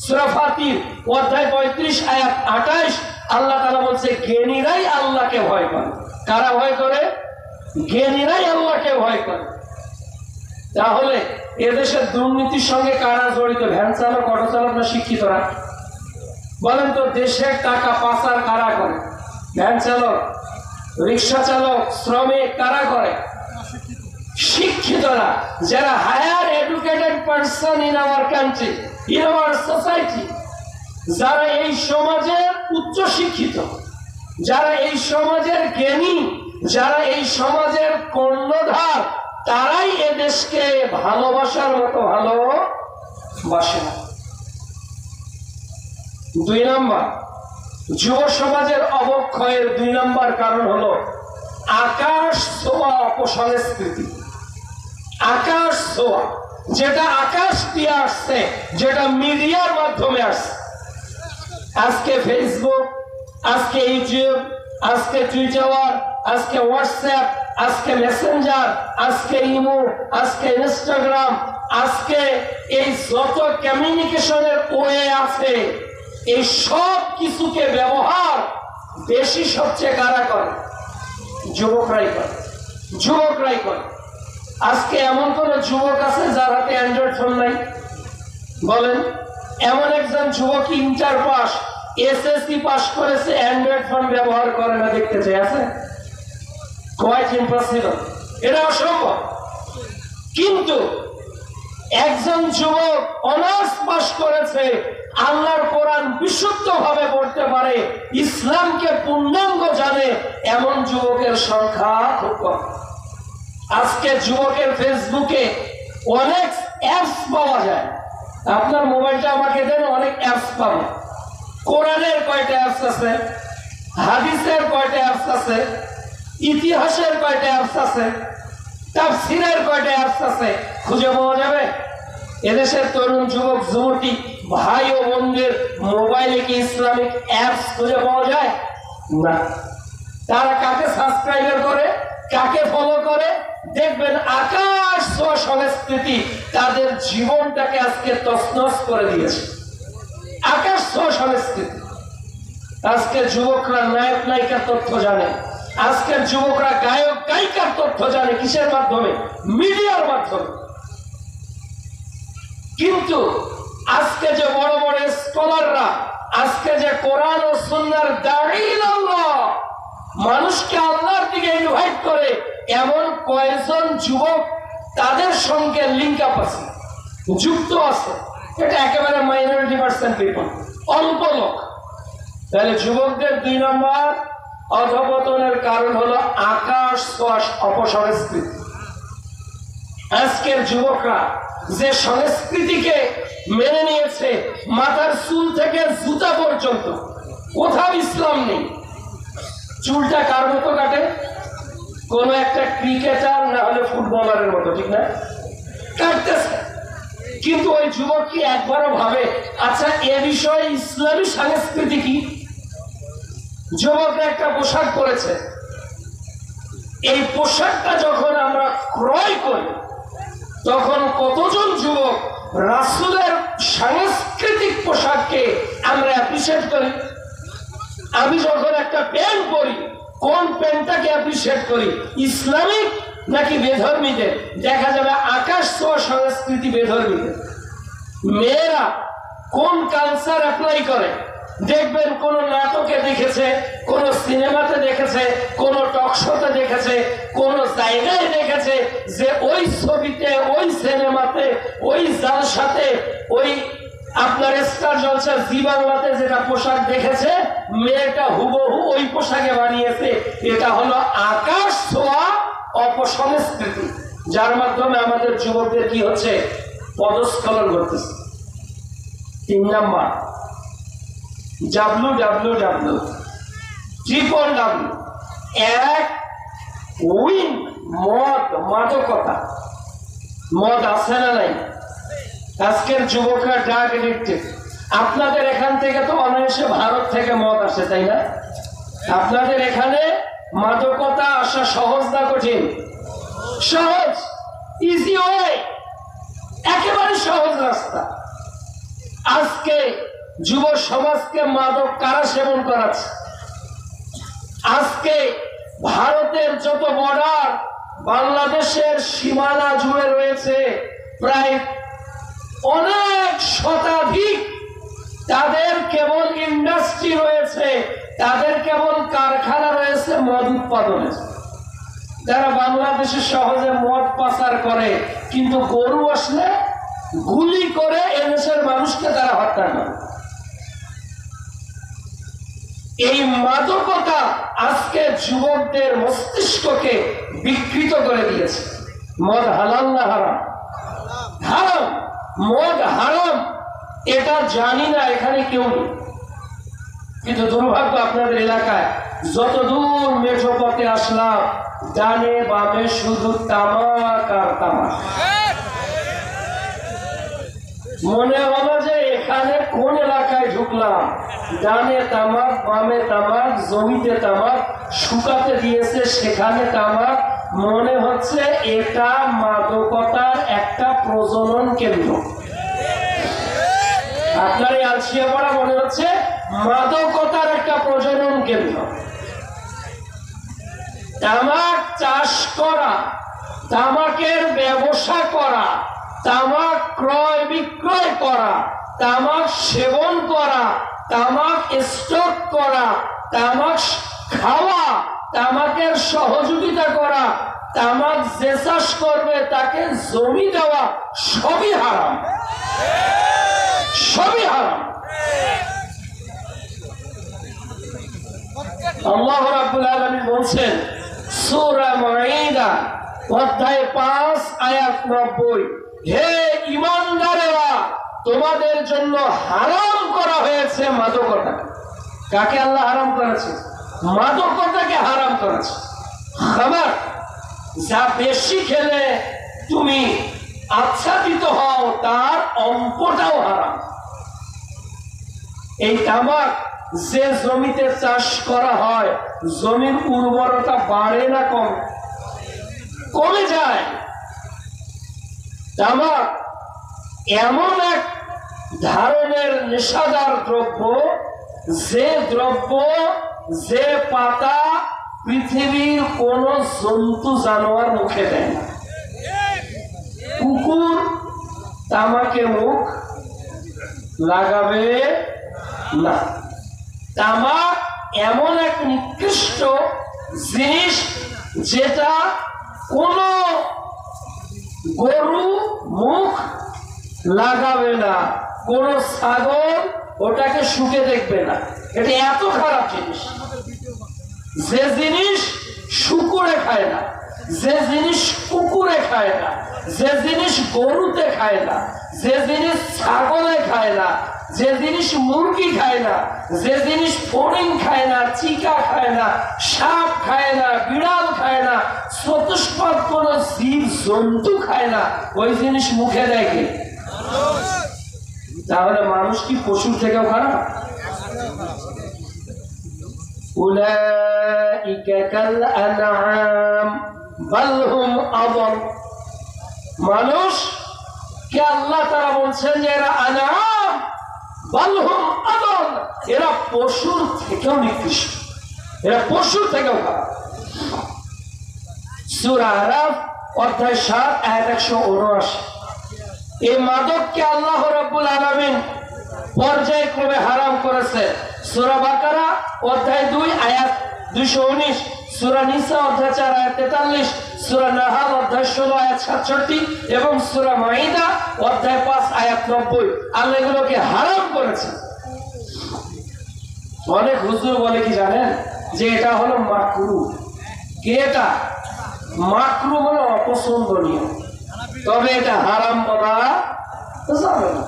সূরা ফাতির অধ্যায় 35 আয়াত 28 আল্লাহ তাআলা বলছে জ্ঞানীরাই আল্লাহকে ভয় করে। কারা ভয় করে? জ্ঞানীরাই আল্লাহকে ভয় করে। তাহলে এদেশের দুর্নীতির সঙ্গে কারা জড়িত? ভ্যান চালক, অটো চালক না শিক্ষিতরা? বলেন তো, দেশের টাকা পাচার কারা করে? ভ্যান চালক, রিক্সা চালক, শ্রমিক কারা করে? শিক্ষিতরা, যারা higher educated person in our country, in our society, যারা এই সমাজের উচ্চ শিক্ষিত, যারা এই সমাজের জ্ঞানী, যারা এই সমাজের কর্ণধার, তারাই এ দেশকে ভালোবাসার মতো ভালোবাসে না। 2 নম্বর, যুব সমাজের অবক্ষয়ের 2 নম্বর কারণ হলো আকাশ ছোঁয়া অপসংস্কৃতি। আকাশ ছোঁয়া, যেটা আকাশ দিয়ে আসছে, যেটা মিডিয়ার মাধ্যমে আসছে। আজকে ফেসবুক, আজকে ইউটিউব, আজকে টুইটার, আজকে হোয়াটসঅ্যাপ, আজকে মেসেঞ্জার, আজকে ইমো, আজকে ইনস্টাগ্রাম, আজকে এই যত কমিউনিকেশনের ওয়ে আছে, এই সব কিছুকে ব্যবহার বেশি সবচেয়ে কারা করে? যুবকরাই করে, যুবকরাই করে। আজকে এমন কোন যুবক আছে যার হাতে অ্যান্ড্রয়েড ফোন নাই? বলেন, এমন একজন যুবক ইন্টার পাস, এসএসসি পাস করেছে, অ্যান্ড্রয়েড ফোন ব্যবহার করে না, দেখতে চাই? আছে? কোয়াইট ইম্পসিবল, এটা অসম্ভব। কিন্তু একজন যুবক অনার্স পাস করেছে, আল্লাহর কোরআন বিশুদ্ধ ভাবে পড়তে পারে, ইসলামকে পূর্ণাঙ্গ জানে, এমন যুবকের সংখ্যা খুব কম। আজকে যুবকের ফেসবুকে অনেক অ্যাপস পাওয়া যায়। আপনার মোবাইলটা আমাকে দেন, অনেক অ্যাপস পাবো। কোরআনের কয়টা অ্যাপস আছে, হাদিসের কয়টা অ্যাপস আছে, ইতিহাসের কয়টা অ্যাপস আছে, তাফসীরের কয়টা অ্যাপস আছে, খুঁজে পাওয়া যাবে? এদেশের তরুণ যুবক যুবতী ভাই ও বোনদের মোবাইলে কি ইসলামিক অ্যাপস খুঁজে পাওয়া যায়? না। তারা কাকে সাবস্ক্রাইবার করে, কাকে ফলো করে? দেখবেন আকাশ ছোঁয়া সংস্কৃতি তাদের জীবনটাকে আজকে তছনছ করে দিয়েছে। আকাশ ছোঁয়া সংস্কৃতি। আজকের যুবকরা নায়ক নায়িকার তথ্য জানে, আজকের যুবকরা গায়ক গায়িকার তথ্য জানে। কিসের মাধ্যমে? মিডিয়ার মাধ্যমে। কিন্তু আজকে যে বড় বড় স্কলাররা, আজকে যে কোরআন ও সুন্নাহর দাঈল আল্লাহ মানুষকে আল্লাহর দিকে ইনভাইট করে, এমন কয়েকজন যুবক তাদের সঙ্গে লিঙ্ক আপ আছে, যুক্ত আছে, এটা একেবারে মাইনরিটি পার্সেন্ট পিপল, অল্প লোক। তাহলে যুবকদের 2 নম্বর অধপতনের কারণ হলো আকাশ ছোঁয়া অপসংস্কৃতি। আজকের যুবকরা যে সংস্কৃতিকে মেনে নিয়েছে, মাথার চুল থেকে জুতা পর্যন্ত কোথাও ইসলাম নেই। চুলটা কার মতো কাটে? কোন একটা ক্রিকেটার না হলে ফুটবলারের মতো, ঠিক না? কাটতেছে। কিন্তু ওই যুবক কি একবারও ভাবে আচ্ছা এ বিষয়ে ইসলামী সংস্কৃতি কি? যুবকরা একটা পোশাক পরেছে, এই পোশাকটা যখন আমরা ক্রয় করি তখন কতজন যুবক রাসূলের সাংস্কৃতিক পোশাককে আমরা অ্যাপ্রিশিয়েট করি? আমি যখন একটা প্যান্ট পরি, কোন প্যান্টটাকে অ্যাপ্রিশিয়েট করি, ইসলামিক নাকি বেধর্মীদের? দেখা যাবে আকাশ ছোঁয়া সংস্কৃতি বেধর্মীদের। মেয়েরা কোন কালচার অ্যাপ্লাই করে? দেখবেন কোন নাটকে দেখেছে, কোন সিনেমাতে দেখেছে, কোন টক শোতে দেখেছে, কোন জায়গায় দেখেছে যে ওই ছবিতে, ওই সিনেমাতে, ওই জালসাতে, ওই আপনার স্টার জলসা জি বাংলাতে যেটা পোশাক দেখেছে, মেয়েটা হুবহু ওই পোশাকে বানিয়েছে। এটা হলো আকাশ ছোঁয়া অপসংস্কৃতি, যার মাধ্যমে আমাদের যুবকদের কি হচ্ছে? পদস্খলন ঘটতেছে। 3 নাম্বার www, এক উইন, মদ, মাদকতা। মদ আছে না নাই? আজকের যুবকরা ড্রাগ এডিক্টেড। আপনাদের এখান থেকে তো অনায়াসে ভারত থেকে মদ আসে, তাই না? আপনাদের এখানে মাদকতা আসা সহজ না কঠিন? সহজ, ইজি ওয়ে, একেবারে সহজ রাস্তা। আজকে যুব সমাজকে মাদক কারা সেবন করাচ্ছে? আজকে ভারতের যত বর্ডার, বাংলাদেশের সীমানা জুড়ে রয়েছে প্রায় অনেক শতাধিক, তাদের কেবল ইন্ডাস্ট্রি রয়েছে, তাদের কেবল কারখানা রয়েছে মদ উৎপাদনের। যারা বাংলাদেশে সহজে মদ পাচার করে, কিন্তু গরু আসলে গুলি করে এদেশের মানুষকে তারা হত্যা করে। এই মাদকতা আজকে যুবকদের মস্তিষ্ককে বিকৃত করে দিয়েছে। মদ হালাল না হারাম? হারাম। মদ হারাম এটা জানি না এখানে কেউ নেই, কিন্তু দুর্ভাগ্য আপনাদের এলাকায় যতদূর মেঠো পথে আসলাম, ডানে বামে শুধু তামাক আর তামাক। মনে হলো যে এখানে কোন এলাকায় ঢুকলাম, ডানে তামাক, বামে তামাক, জমিতে তামাক, শুকাতে দিয়েছে সেখানে তামাক। মনে হচ্ছে এটা মাদকতার একটা প্রজনন কেন্দ্র। আপনার এই আলসিয়াপাড়া মনে হচ্ছে মাদকতার একটা প্রজনন কেন্দ্র। তামাক চাষ করা, তামাকের ব্যবসা করা, তামাক ক্রয় বিক্রয় করা, তামাক সেবন করা, তামাক স্টক করা, তামাক খাওয়া, তামাকের সহযোগিতা করা, তামাক যে চাষ করবে তাকে জমি দেওয়া, সবই হারাম, সবই হারাম। আল্লাহ রাব্বুল আলামিন বলছেন সূরা মাঈদা অধ্যায় 5 আয়াত 90, হে ঈমানদারেরা, তোমাদের জন্য হারাম করা হয়েছে মাদকতা। কাকে আল্লাহ হারাম করেছে? মাদকতাকে হারাম করেছে। খাবার যা বেশি খেলে তুমি আচ্ছাদিত হও, তার অঙ্কটাও হারাম। এই তামাক যে জমিতে চাষ করা হয়, জমির উর্বরতা বাড়ে না কমে? কমে যায়। তামাক এমন এক ধরনের নেশাদার দ্রব্য, যে দ্রব্য, যে পাতা পৃথিবীর কোন জন্তু জানোয়ার মুখে দেয় না। কুকুর তামাকে মুখ লাগাবে না। তামাক এমন এক নিকৃষ্ট জিনিস যেটা কোন গরু মুখ লাগাবে না, কোন ছাগল ওটাকে শুকে দেখবে না। এটা এত খারাপ জিনিস। যে জিনিস শুকুরে খায় না, যে জিনিস কুকুরে খায় না, যে জিনিস গরুতে খায় না, যে জিনিস ছাগলে খায় না, যে জিনিস মুরগি খায় না, যে জিনিস ফড়িং খায় না, চিকা খায় না, সাপ খায় না, বিড়াল খায় না, চতুষ্পদ কোন জীব জন্তু খায় না, ওই জিনিস মুখে দেখে। তাহলে মানুষ কি পশুর থেকেও খারাপ? উলাইকা কাল আনআম বাল হুম আদল। মানুষ কে আল্লাহ তাআলা বলছেন যে এরা আনআম বাল হুম আদল, এরা পশুর থেকেও নিকৃষ্ট, এরা পশুর থেকেও খারাপ। সূরা আরাফ অধ্যায় ৭ আয়াত ১৭৯। এই মাদককে আল্লাহ রাব্বুল আলামিন পর্যায়ক্রমে হারাম করেছে। সূরা বাকারা অধ্যায় ২ আয়াত ২১৯, সূরা নিসা অধ্যায় ৪ আয়াত ৪৩, সূরা নাহাল অধ্যায় ১৬ আয়াত ৬৭ এবং সূরা মাইদা অধ্যায় ৫ আয়াত ৯০। আল্লাহ এগুলোকে হারাম করেছে। অনেক হুজুর বলে কি জানেন যে এটা হলো মাকরু। কে এটা? মাকরু মানে অপছন্দনীয়, তবে এটা হারাম বলা যাবে না।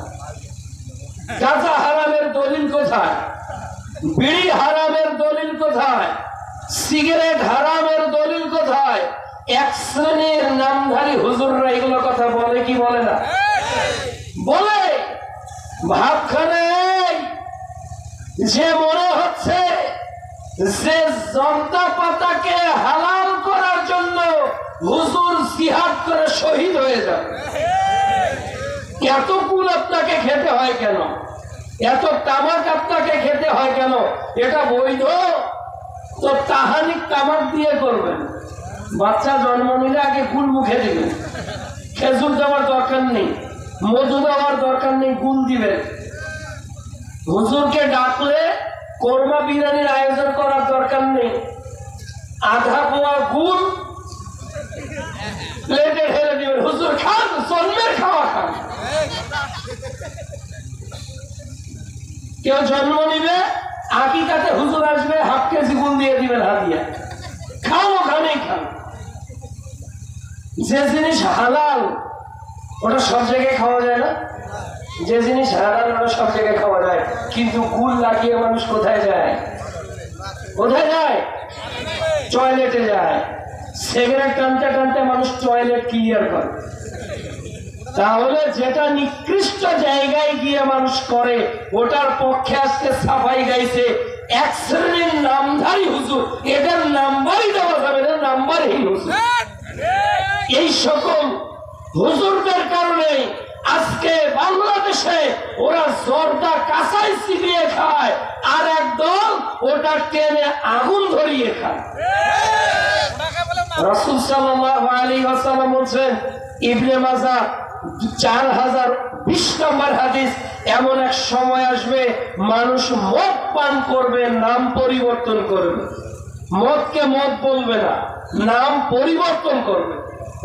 গাঁজা হারামের দলিল কোথায়? বিড়ি হারামের দলিল কোথায়? সিগারেট হারামের দলিল কোথায়? এক শ্রেণীর নামধারী হুজুররা এগুলো কথা বলে কি বলে না? বলে। ভাবখানে যে মনে হচ্ছে যে জনতা পাতাকে হালাল করার জন্য হুজুর জিহাদ করে শহীদ হয়ে যাবে। এত কুল আপনাকে খেতে হয় কেন? এত তামাক আপনাকে খেতে হয় কেন? এটা বৈধ তো তাহানিক তামাক দিয়ে করবেন। বাচ্চা জন্ম নিলে আগে গুল মুখে দিবেন, খেজুর দেওয়ার দরকার নেই, মধু দেওয়ার দরকার নেই, গুল দিবেন। হুজুরকে ডাকলে কোরমা বিরিয়ানির আয়োজন করার দরকার নেই, আধা পোয়া গুল প্লেটে ঢেলে দিবেন। হুজুর খান, জন্মের খাওয়া খান। কেউ জন্ম নিবে, আকিকাতে হুজুর আসবে, 1/2 কেজি গুল দিয়ে দিবেন হাদিয়া, খাও ওখানেই খান। যে জিনিস হালাল ওটা সব জায়গায় খাওয়া যায় না? যে জিনিস হালাল ওটা সব জায়গায় খাওয়া যায়, কিন্তু গুল লাগিয়ে মানুষ কোথায় যায়? কোথায় যায়? টয়লেটে যায়। সিগারেট টানতে টানতে মানুষ টয়লেট ক্লিয়ার করে। তাহলে যেটা নিকৃষ্ট জায়গায় গিয়ে মানুষ করে ওটার পক্ষে আজকে সাফাই গাইছে এক শ্রেণীর নামধারী হুজুর। এদের নাম্বারই দেওয়া যাবে না, নাম্বারহীন হুজুর। এই সকল হুজুরদের কারণে আজকে বাংলাদেশে ওরা জর্দা কাঁচাই চিবিয়ে খায়, আর একদল ওটা টেনে আগুন ধরিয়ে খায়। রাসূল সাল্লাল্লাহু আলাইহি ওয়াসাল্লাম বলেন, ইবনে মাজাহ 4020 নম্বর হাদিস, এমন এক সময় আসবে মানুষ মদ পান করবে, নাম পরিবর্তন করবে। মদকে মদ বলবে না, নাম পরিবর্তন করবে।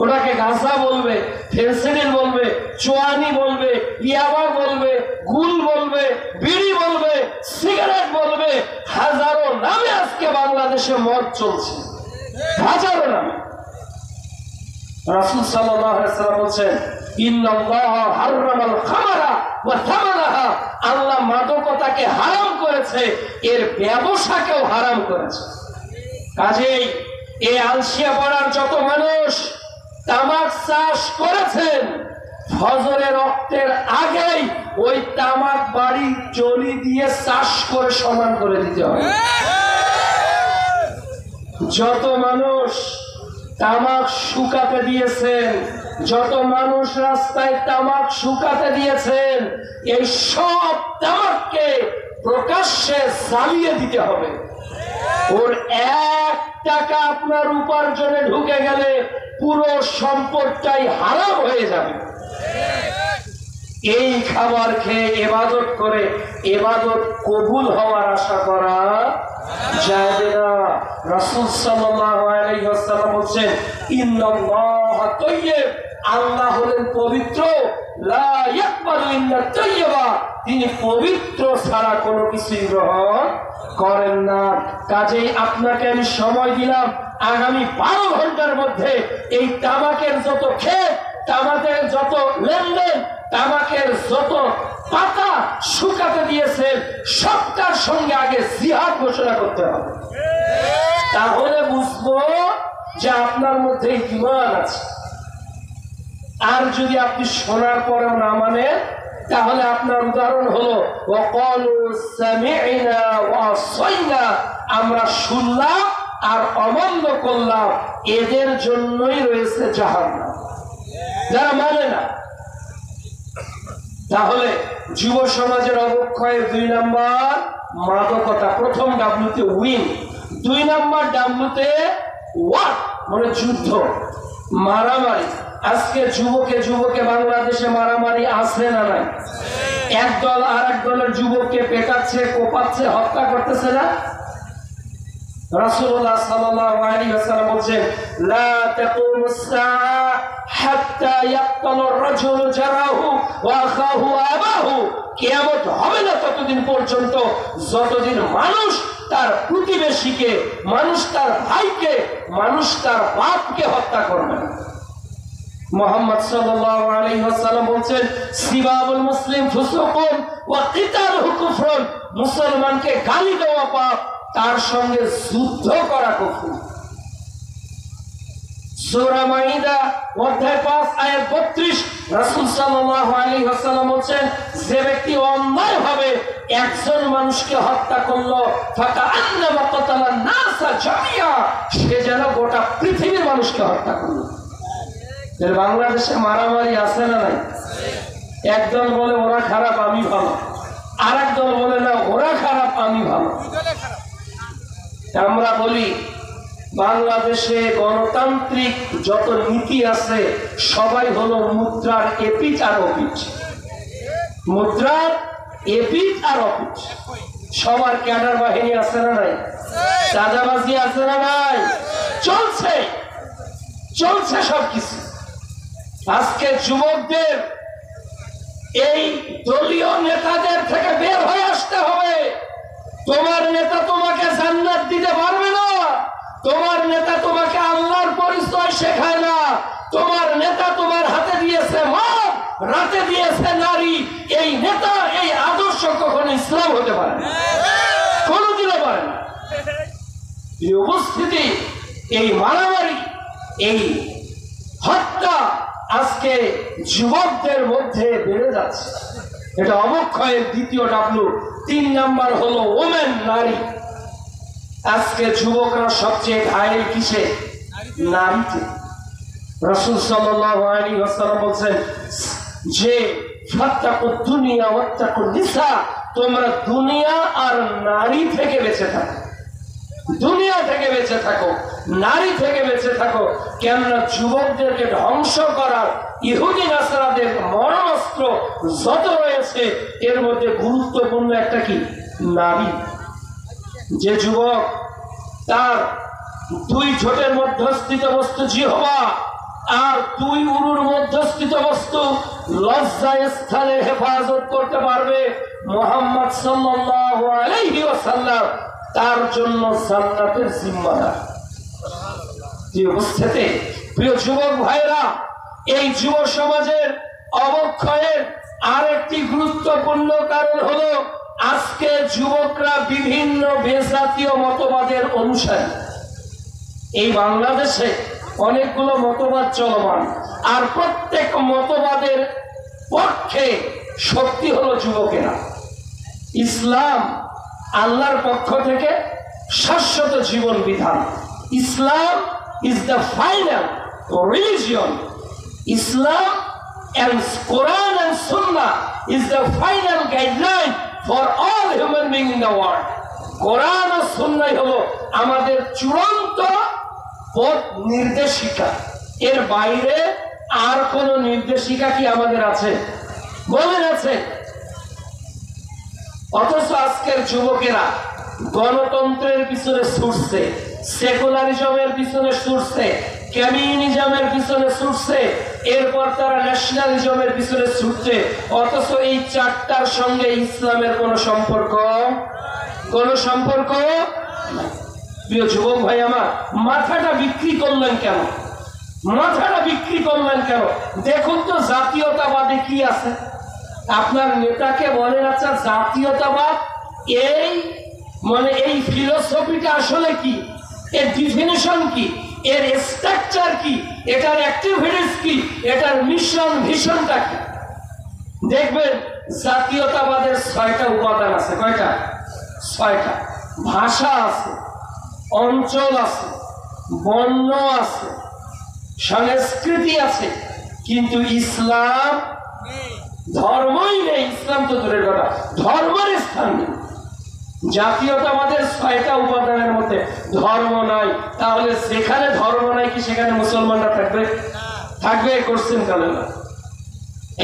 ওটাকে গাঁজা বলবে, ফেন্সিডিল বলবে, চোয়ানি বলবে, ইয়াবা বলবে, গুল বলবে, বিড়ি বলবে, সিগারেট বলবে। হাজারো নামে আজকে বাংলাদেশে মদ চলছে, হাজারো নামে। রাসূল সাল্লাল্লাহু আলাইহি ওয়াসাল্লাম বলেন, ইন্নাল্লাহা হারামাল খামারা ওয়া থামানাহা, আল্লাহ মাদকতাকে হারাম করেছে, এর ব্যবসাকেও হারাম করেছে। কাজেই এই আলসিয়া পাড়ার যত মানুষ তামাক চাষ করেছেন, ফজরের রক্তের আগেই ওই তামাক বাড়ি জলি দিয়ে চাষ করে সমান করে দিতে হবে। যত মানুষ তামাক শুকাতে দিয়েছেন, যত মানুষ রাস্তায় তামাক শুকাতে দিয়েছেন, এই সব তামাককে প্রকাশ্যে জ্বালিয়ে দিতে হবে। ওর 1 টাকা আপনার উপার্জনে ঢুকে গেলে পুরো সম্পদটাই হারাম হয়ে যাবে। এই খাবার খেয়ে ইবাদত করে ইবাদত কবুল হওয়ার আশা করা যায় না। রাসূল সাল্লাল্লাহু আলাইহি ওয়াসাল্লাম বলেন, ইন্নাল্লাহা তাইয়্যিব, আল্লাহ হলেন পবিত্র, লা ইয়াকবালু ইল্লা তাইয়্যিবা, তিনি পবিত্র ছাড়া কোনো কিছু গ্রহণ করেন না। কাজেই আপনাকে আমি সময় দিলাম, আগামী 12 ঘন্টার মধ্যে এই তামাকের যত ক্ষেত, তামাকের যত লেনদেন, তামাকের যত পাতা শুকাতে দিয়েছেন, সবটার সঙ্গে আগে জিহাদ ঘোষণা করতে হবে। তাহলে বুঝবো যে আপনার মধ্যে ঈমান আছে। আর যদি আপনি শোনার পরেও না মানেন, তাহলে আপনার উদাহরণ হলো ওয়াকালু সামি'না ওয়া আসাইনা, আমরা শুনলাম আর অমান্য করলাম, এদের জন্যই রয়েছে জাহান্নাম, যারা মানে না। তাহলে যুব সমাজের অবক্ষয়ের 2 নাম্বার মাদকতা, প্রথম ডাব্লুতে উইন, 2 নাম্বার ডাব্লুতে ওয়ার, মানে যুদ্ধ, মারামারি। আজকে যুবকে বাংলাদেশে মারামারি আছে না নাই? এক দল আর এক দলের যুবককে পেটাচ্ছে, কোপাচ্ছে, হত্যা করতেছে না? রাসূলুল্লাহ সাল্লাল্লাহু আলাইহি ওয়াসাল্লাম বলেন, লা তাকুমুস সাআ হাত্তা ইয়াকতালু আর-রাজুলু জারাহু ওয়া আখাহু আবাহু, কিয়ামত হবে না ততদিন পর্যন্ত যতদিন মানুষ তার প্রতিবেশীকে, মানুষ তার ভাইকে, মানুষ তার বাপকে হত্যা করবে না। মুহাম্মদ সাল্লাল্লাহু আলাইহি ওয়াসাল্লাম বলেন, সিবাবুল মুসলিম ফুসুকুন ওয়া কিতালুহু কুফরুন, মুসলমানকে গালি দেওয়া পাপ, তার সঙ্গে যুদ্ধ করা কুফর। সূরা মাইদা অধ্যায় 5 আয়াত 32, রাসূল সাল্লাল্লাহু আলাইহি ওয়াসাল্লাম বলেন, যে ব্যক্তি অন্যায়ভাবে একজন মানুষকে হত্যা করলো, ফাকান্নামা কাতালান নাসা জামিয়া, সে যেন গোটা পৃথিবীর মানুষকে হত্যা করলো। এর বাংলাদেশে মারামারি আছে না নাই? একদল বলে ওরা খারাপ আমি ভালো, আর একদল বলে না ওরা খারাপ আমি ভালো। আমরা বলি বাংলাদেশে গণতান্ত্রিক যত নীতি আছে সবাই হলো মুদ্রার এপিঠ আর ওপিঠ, মুদ্রার এপিঠ আর ওপিঠ। সবার ক্যাডার বাহিনী আছে না নাই? চাঁদাবাজি আছে না নাই? চলছে চলছে সবকিছু। আজকে যুবকদের এই দলীয় নেতাদের থেকে বের হয়ে আসতে হবে। তোমার নেতা তোমাকে জান্নাত দিতে পারবে না, তোমার নেতা তোমাকে আল্লাহর পরিচয় শেখায় না, তোমার নেতা তোমার হাতে দিয়েছে মদ, রাতে দিয়েছে নারী। এই নেতা, এই আদর্শ কখনো ইসলাম হতে পারে না, কোনোদিনও পারে না। এই উপস্থিতি, এই মারামারি, এই হত্যা আজকে যুবকদের মধ্যে বেড়ে যাচ্ছে। এটা অবক্ষয়ের দ্বিতীয় ডাব্লু। 3 নাম্বার হলো ওমেন, নারী। আজকে যুবকরা সবচেয়ে ঘায়েল কিসে? নারীতে। রাসূল সাল্লাল্লাহু আলাইহি ওয়াসাল্লাম বলেন যে ফাত্তাকুদ দুনিয়া ওয়াত্তাকুন নিসা, তোমরা দুনিয়া আর নারী থেকে বেঁচে থাকো, দুনিয়া থেকে বেঁচে থাকো, নারী থেকে বেঁচে থাকো। কেননা যুবকদেরকে ধ্বংস করার ইহুদি নাসারাদের মরণাস্ত্র যত রয়েছে, এর মধ্যে গুরুত্বপূর্ণ একটা কি? নারী। যে যুবক তার 2 ঠোঁটের মধ্যস্থিত বস্তু জিহ্বা আর 2 উরুর মধ্যস্থিত বস্তু লজ্জা স্থানে হেফাজত করতে পারবে, মুহাম্মদ সাল্লাল্লাহু আলাইহি ওয়াসাল্লাম তার জন্য জান্নাতের জিম্মাদার। যে অবস্থাতে প্রিয় যুবক ভাইরা, এই যুব সমাজের অবক্ষয়ের আরেকটি গুরুত্বপূর্ণ কারণ হলো আজকে যুবকরা বিভিন্ন বেজাতীয় মতবাদের অনুসারী। এই বাংলাদেশে অনেকগুলো মতবাদ চলমান, আর প্রত্যেক মতবাদের পক্ষে শক্তি হলো যুবকেরা। ইসলাম আল্লাহর পক্ষ থেকে শাশ্বত জীবন বিধান। ইসলাম is the final religion. Islam and Quran and Sunnah is the final guideline for all human beings in the world. Quran and Sunnah হলো আমাদের চূড়ান্ত পথ নির্দেশিকা। এর বাইরে আর কোন নির্দেশিকা কি আমাদের আছে? বলে আছে। অথচ আজকের যুবকেরা গণতন্ত্রের পিছনে ছুটছে, সেকুলারিজমের পিছনে ছুটছে, কমিউনিজমের পিছনে ছুটছে, এরপর তারা ন্যাশনালিজমের পিছনে ছুটছে। অথচ এই চারটার সঙ্গে ইসলামের কোনো সম্পর্ক নাই। প্রিয় যুবক ভাই আমার, মাথাটা বিক্রি করলেন কেন? দেখুন তো জাতীয়তাবাদে কি আছে। আপনার নেতাকে বলেন, আচ্ছা জাতীয়তাবাদ এই ফিলোসফিটা আসলে কি, এর ডিফিনিশন কি, এর স্ট্রাকচার কি, এটার অ্যাক্টিভিটিস কি, এটার মিশন ভিশনটা কি? দেখবেন জাতীয়তাবাদের 6টা উপাদান আছে। কয়টা? 6টা। ভাষা আছে, অঞ্চল আছে, বর্ণ আছে, সংস্কৃতি আছে, কিন্তু ইসলাম ধর্মই নেই। ইসলাম তো দূরের কথা, ধর্মের স্থান নেই। জাতীয়তাবাদের 6টা উপাদানের মধ্যে ধর্ম নাই। তাহলে যেখানে ধর্ম নাই কি সেখানে মুসলমানরা থাকবে? করছেন কেন না?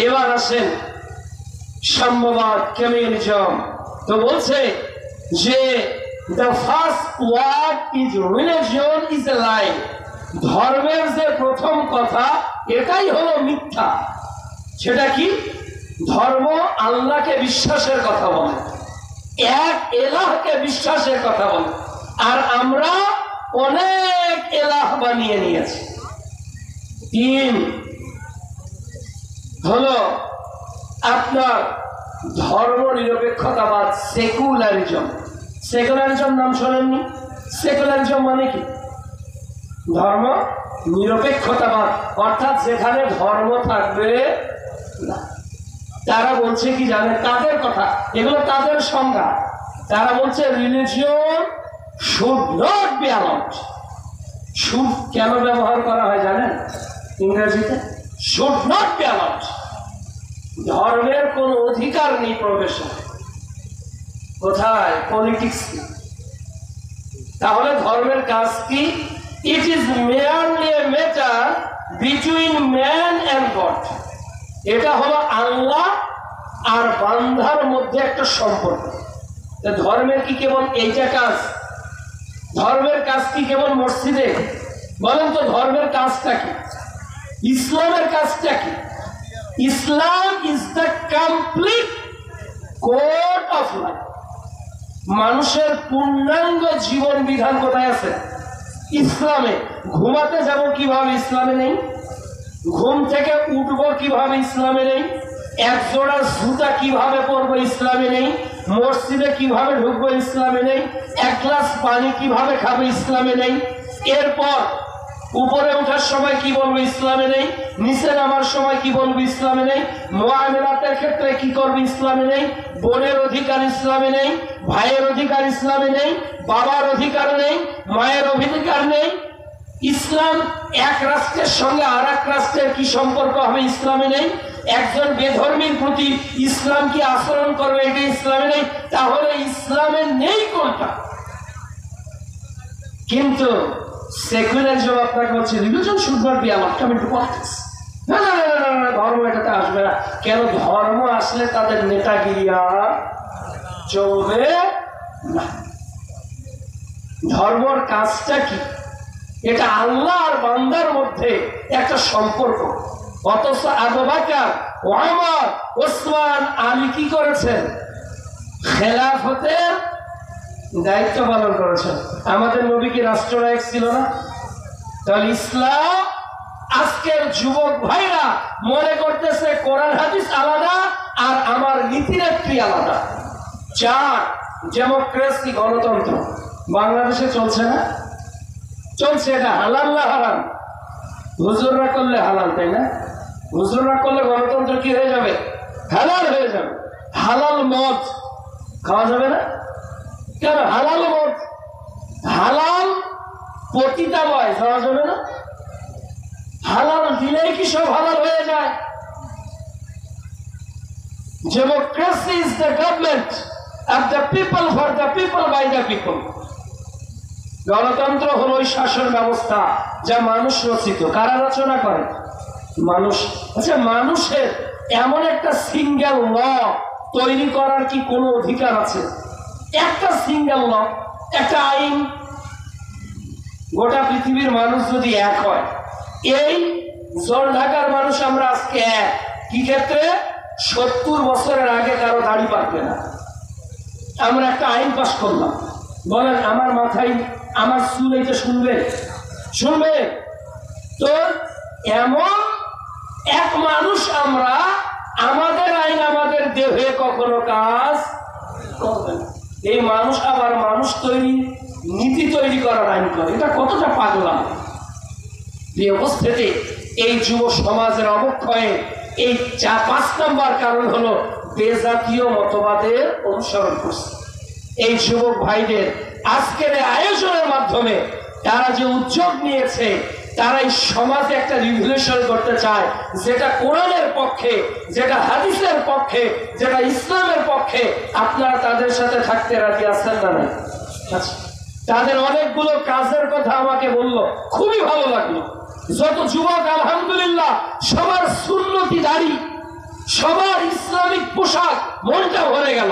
এবার আসেন সাম্যবাদ, কমিউনিজম। তো বলছে যে the first word is religion is a lie. ধর্মের যে প্রথম কথা এটাই হলো মিথ্যা। সেটা কি? ধর্ম আল্লাহকে বিশ্বাসের কথা বলে, এক এলাহকে বিশ্বাসের কথা বলে, আর আমরা অনেক এলাহ বানিয়ে নিয়েছি। 3 হলো আপনার ধর্ম নিরপেক্ষতাবাদ, সেকুলারিজম। সেকুলারিজম নাম শোনেননি? সেকুলারিজম মানে কি? ধর্ম নিরপেক্ষতাবাদ, অর্থাৎ যেখানে ধর্ম থাকবে না। তারা বলছে কি জানেন? তাদের কথা, এগুলো তাদের সংজ্ঞা। তারা বলছে religion should not be allowed. Should কেন ব্যবহার করা হয় জানেন? ইংরেজিতে শুড নট বি অ্যালাউড। ধর্মের কোন অধিকার নেই প্রবেশে। কোথায়? পলিটিক্স। তাহলে ধর্মের কাজ কি? It is merely a matter between man and god. এটা হলো আল্লাহ আর বান্দার মধ্যে একটা সম্পর্ক। ধর্মের কি কেবল এইটা কাজ? ধর্মের কাজ কি কেবল মসজিদে? বলেন তো ধর্মের কাজটা কি? ইসলামের কাজটা কি? Islam is the complete code of life. মানুষের পূর্ণাঙ্গ জীবন বিধান কোথায় আছে? ইসলামে। ঘুমাতে যাব কিভাবে? ইসলামে নেই। ঘুম থেকে উঠবো কিভাবে? ইসলামে নেই। এক জোড়া জুতা কিভাবে পরবো? ইসলামে নেই। মসজিদে কিভাবে ঢুকবো? ইসলামে নেই। এক গ্লাস পানি কিভাবে খাবো? ইসলামে নেই। এরপর উপরে ওঠার সময় কি বলবো? ইসলামে নেই। নিচে নামার সময় কি বলবো? ইসলামে নেই। মুআমালাতের ক্ষেত্রে কি করবো? ইসলামে নেই। বোনের অধিকার ইসলামে নেই, ভাইয়ের অধিকার ইসলামে নেই, বাবার অধিকার নেই, মায়ের অধিকার নেই। ইসলাম এক রাষ্ট্রের সঙ্গে আর এক রাষ্ট্রের কি সম্পর্ক হবে? ইসলামে নেই। একজন বেধর্মীর প্রতি ইসলাম কি আচরণ করবে? এটা ইসলামে নেই। তাহলে ইসলামে নেই কোনটা? কিন্তু সেকুলারিজম আপনাকে বলছে religion should not be allowed come into politics. না না না না, ধর্ম এটাতে আসবে না। কেন? ধর্ম আসলে তাদের নেতাগিরি আর চলবে না। ধর্মের কাজটা কি? এটা আল্লাহ আর বান্দার মধ্যে একটা সম্পর্ক। অথচ আবু বকর, ওমর, ওসমান, আলী কি করেছেন? খেলাফতের দায়িত্ব পালন করেছেন। আমাদের নবী কি রাষ্ট্রনায়ক ছিল না? তাহলে ইসলাম আজকের যুবক ভাইরা মনে করতেছে কোরআন হাদিস আলাদা আর আমার নীতিনেত্রী আলাদা। 4 ডেমোক্রেসি, গণতন্ত্র বাংলাদেশে চলছে না? চলছে। এটা হালাল না হারাম? হুজুররা করলে হালাল, তাই না? হুজুররা করলে গণতন্ত্র কি হয়ে যাবে? হালাল হয়ে যাবে। হালাল মদ খাওয়া যাবে না কেন? হালাল মদ, হালাল পতিতালয় যাওয়া যাবে না? হালাল দিলেই কি সব হালাল হয়ে যায়? Democracy is the government of the people, for the people, by the people. গণতন্ত্র হলো ওই শাসন ব্যবস্থা যা মানুষ রচিত। কারা রচনা করে? মানুষ। আচ্ছা, মানুষের এমন একটা সিঙ্গেল ল তৈরি করার কি কোনো অধিকার আছে? একটা সিঙ্গেল ল, একটা আইন, গোটা পৃথিবীর মানুষ যদি এক হয়, এই জলঢাকার মানুষ আমরা আজকে এক, কি ক্ষেত্রে? 70 বছরের আগে কারো দাড়ি পাকবে না। আমরা একটা আইন পাস করলাম, বলেন আমার মাথায় আমার চুল এটা শুনবে? শুনবে তো? এমন এক মানুষ আমরা, আমাদের আইন আমাদের দেহে কখনো কাজ করবে না। এই মানুষ আবার মানুষ তৈরি, নীতি তৈরি করার আইন করে, এটা কতটা পাগলাম! এই অবস্থাতে এই যুব সমাজের অবক্ষয়ে এই 5 নম্বর কারণ হলো বেজাতীয় মতবাদের অনুসরণ করছে। এই যুবক ভাইদের আজকের আয়োজনের মাধ্যমে তারা যে উদ্যোগ নিয়েছে, তারা এই সমাজে একটা রিভলিউশন করতে চায়, যেটা কোরআনের পক্ষে, যেটা হাদিসের পক্ষে, যেটা ইসলামের পক্ষে। আপনারা তাদের সাথে থাকতে রাজি আছেন না? নাই? আচ্ছা, তাদের অনেকগুলো কাজের কথা আমাকে বললো, খুবই ভালো লাগলো। যত যুবক আলহামদুলিল্লাহ সবার সুন্নতি দাড়ি, সবার ইসলামিক পোশাক, মনটা ভরে গেল।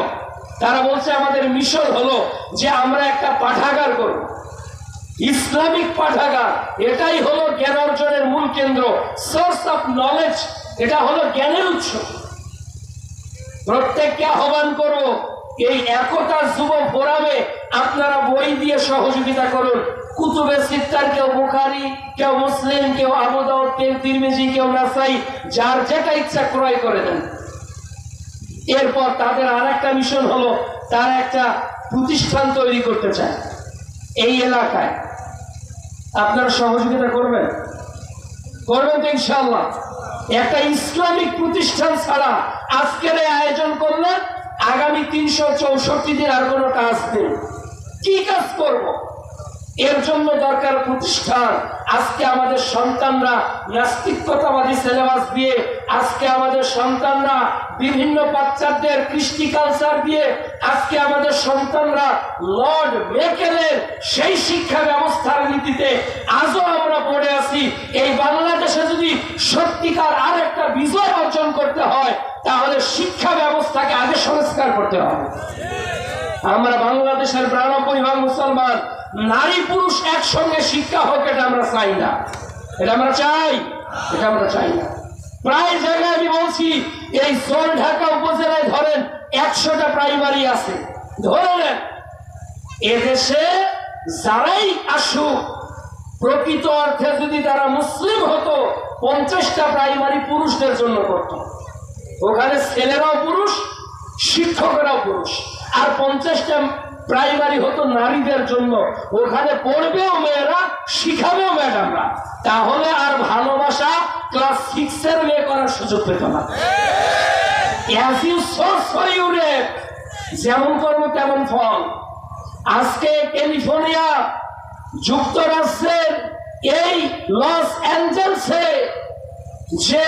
তারা বলছে আমাদের মিশন হলো যে আমরা একটা পাঠাগার করব, ইসলামিক পাঠাগার। এটাই হলো জ্ঞান অর্জনের মূল কেন্দ্র, সোর্স অফ নলেজ। এটা হলো জ্ঞানের উৎস। প্রত্যেককে আহ্বান করব, এই একতা যুব ফোরামে আপনারা বই দিয়ে সহযোগিতা করুন। কুতুবে সিত্তার, কেউ বুখারী, কেউ মুসলিম, কেউ আবু দাউদ, কেউ তিরমিজি, কেউ নাসাই, যার যেটা ইচ্ছা ক্রয় করে দেন। এরপর তাদের আর একটা মিশন হলো, তারা একটা প্রতিষ্ঠান তৈরি করতে চায় এই এলাকায়। আপনারা সহযোগিতা করবেন? করবেন তো ইনশাআল্লাহ? একটা ইসলামিক প্রতিষ্ঠান ছাড়া আজকের এই আয়োজন করলে আগামী 364 দিন আর কোনো কাজ নেই। কি কাজ করব? এর জন্য দরকার প্রতিষ্ঠান। আজকে আমাদের সন্তানরা নাস্তিকতাবাদী সিলেবাস দিয়ে, আজকে আমাদের সন্তানরা বিভিন্ন বাচ্চাদের কৃষ্টি কালচার দিয়ে, আজকে আমাদের সন্তানরা লর্ড মেকেলের সেই শিক্ষা ব্যবস্থার নীতিতে আজও আমরা পড়ে আছি। এই বাংলাদেশে যদি সত্যিকার আর একটা বিজয় অর্জন করতে হয়, তাহলে শিক্ষা ব্যবস্থাকে আগে সংস্কার করতে হবে। আমরা বাংলাদেশের 92% মুসলমান, নারী পুরুষ একসঙ্গে শিক্ষা হোক, এটা আমরা চাই না। এটা আমরা চাই? এটা আমরা চাই না। প্রায় জায়গায় আমি বলছি, এই জলঢাকা উপজেলায় ধরেন 100টা প্রাইমারি আছে, ধরে নেন। এদেশে যারাই আসুক, প্রকৃত অর্থে যদি তারা মুসলিম হতো, 50টা প্রাইমারি পুরুষদের জন্য করত। ওখানে ছেলেরাও পুরুষ, শিক্ষকেরাও পুরুষ। আর 50টা প্রাইমারি হতো নারীদের জন্য, ওখানে পড়বেও মেয়েরা, শিখাবেও ম্যাডামরা। তাহলে আর ভালোবাসা ক্লাস 6 মেয়ে করার সুযোগ পেত না। যেমন কর্ম তেমন ফল। আজকে ক্যালিফোর্নিয়া, যুক্তরাষ্ট্রের এই লস অ্যাঞ্জেলসে যে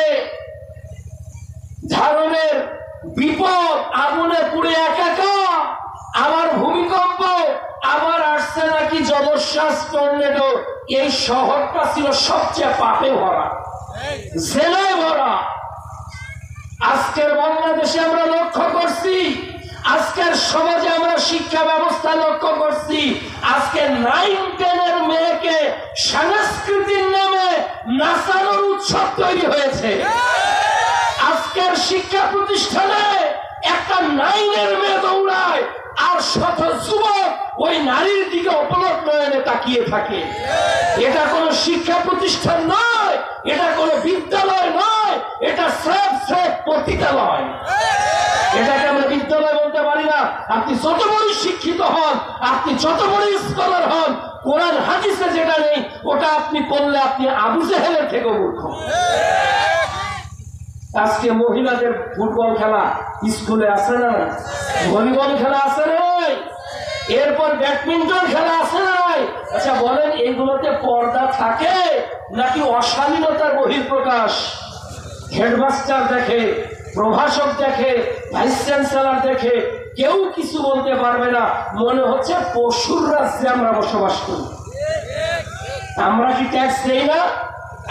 ধরনের বিপদ, আগুনে পুড়ে একাকার, আবার ভূমিকম্প, আবার আসছে নাকি জলোচ্ছ্বাস, টর্নেডো। এই শহরটা ছিল সবচেয়ে পাপে ভরা, জেলায় ভরা। আজকের বাংলাদেশে আমরা লক্ষ্য করছি, আজকের সমাজে আমরা শিক্ষা ব্যবস্থা লক্ষ্য করছি, আজকে 9-10 মেয়েকে সংস্কৃতির নামে নাচানোর উৎসব তৈরি হয়েছে। আজকের শিক্ষা প্রতিষ্ঠানে একটা 9 মেয়ে দৌড়ায়, আর শত যুবক ওই নারীর দিকে অপলক নয়নে তাকিয়ে থাকে। এটা কোনো শিক্ষা প্রতিষ্ঠান নয়, এটা কোনো বিদ্যালয় নয়, এটা স্রেফ পতিতালয়। এটাকে আমরা বিদ্যালয় বলতে পারি না। আপনি যত বড় শিক্ষিত হন, আপনি যত বড় স্কলার হন, কোরআন হাদিসে যেটা নেই ওটা আপনি করলে আপনি আবু জেহেলের থেকে মূর্খ। আজকে মহিলাদের ফুটবল খেলা স্কুলে আছে না? ভলিবল খেলা আছে নাই? এরপর ব্যাডমিন্টন খেলা আছে নাই? আচ্ছা বলেন, এগুলোতে পর্দা থাকে নাকি অশালীনতার বহিঃপ্রকাশ? হেডমাস্টার দেখে, প্রভাষক দেখে, ভাইস চ্যান্সেলর দেখে, কেউ কিছু বলতে পারবে না। মনে হচ্ছে পশুর রাজ্যে আমরা বসবাস করি। আমরা কি ট্যাক্স দেই না?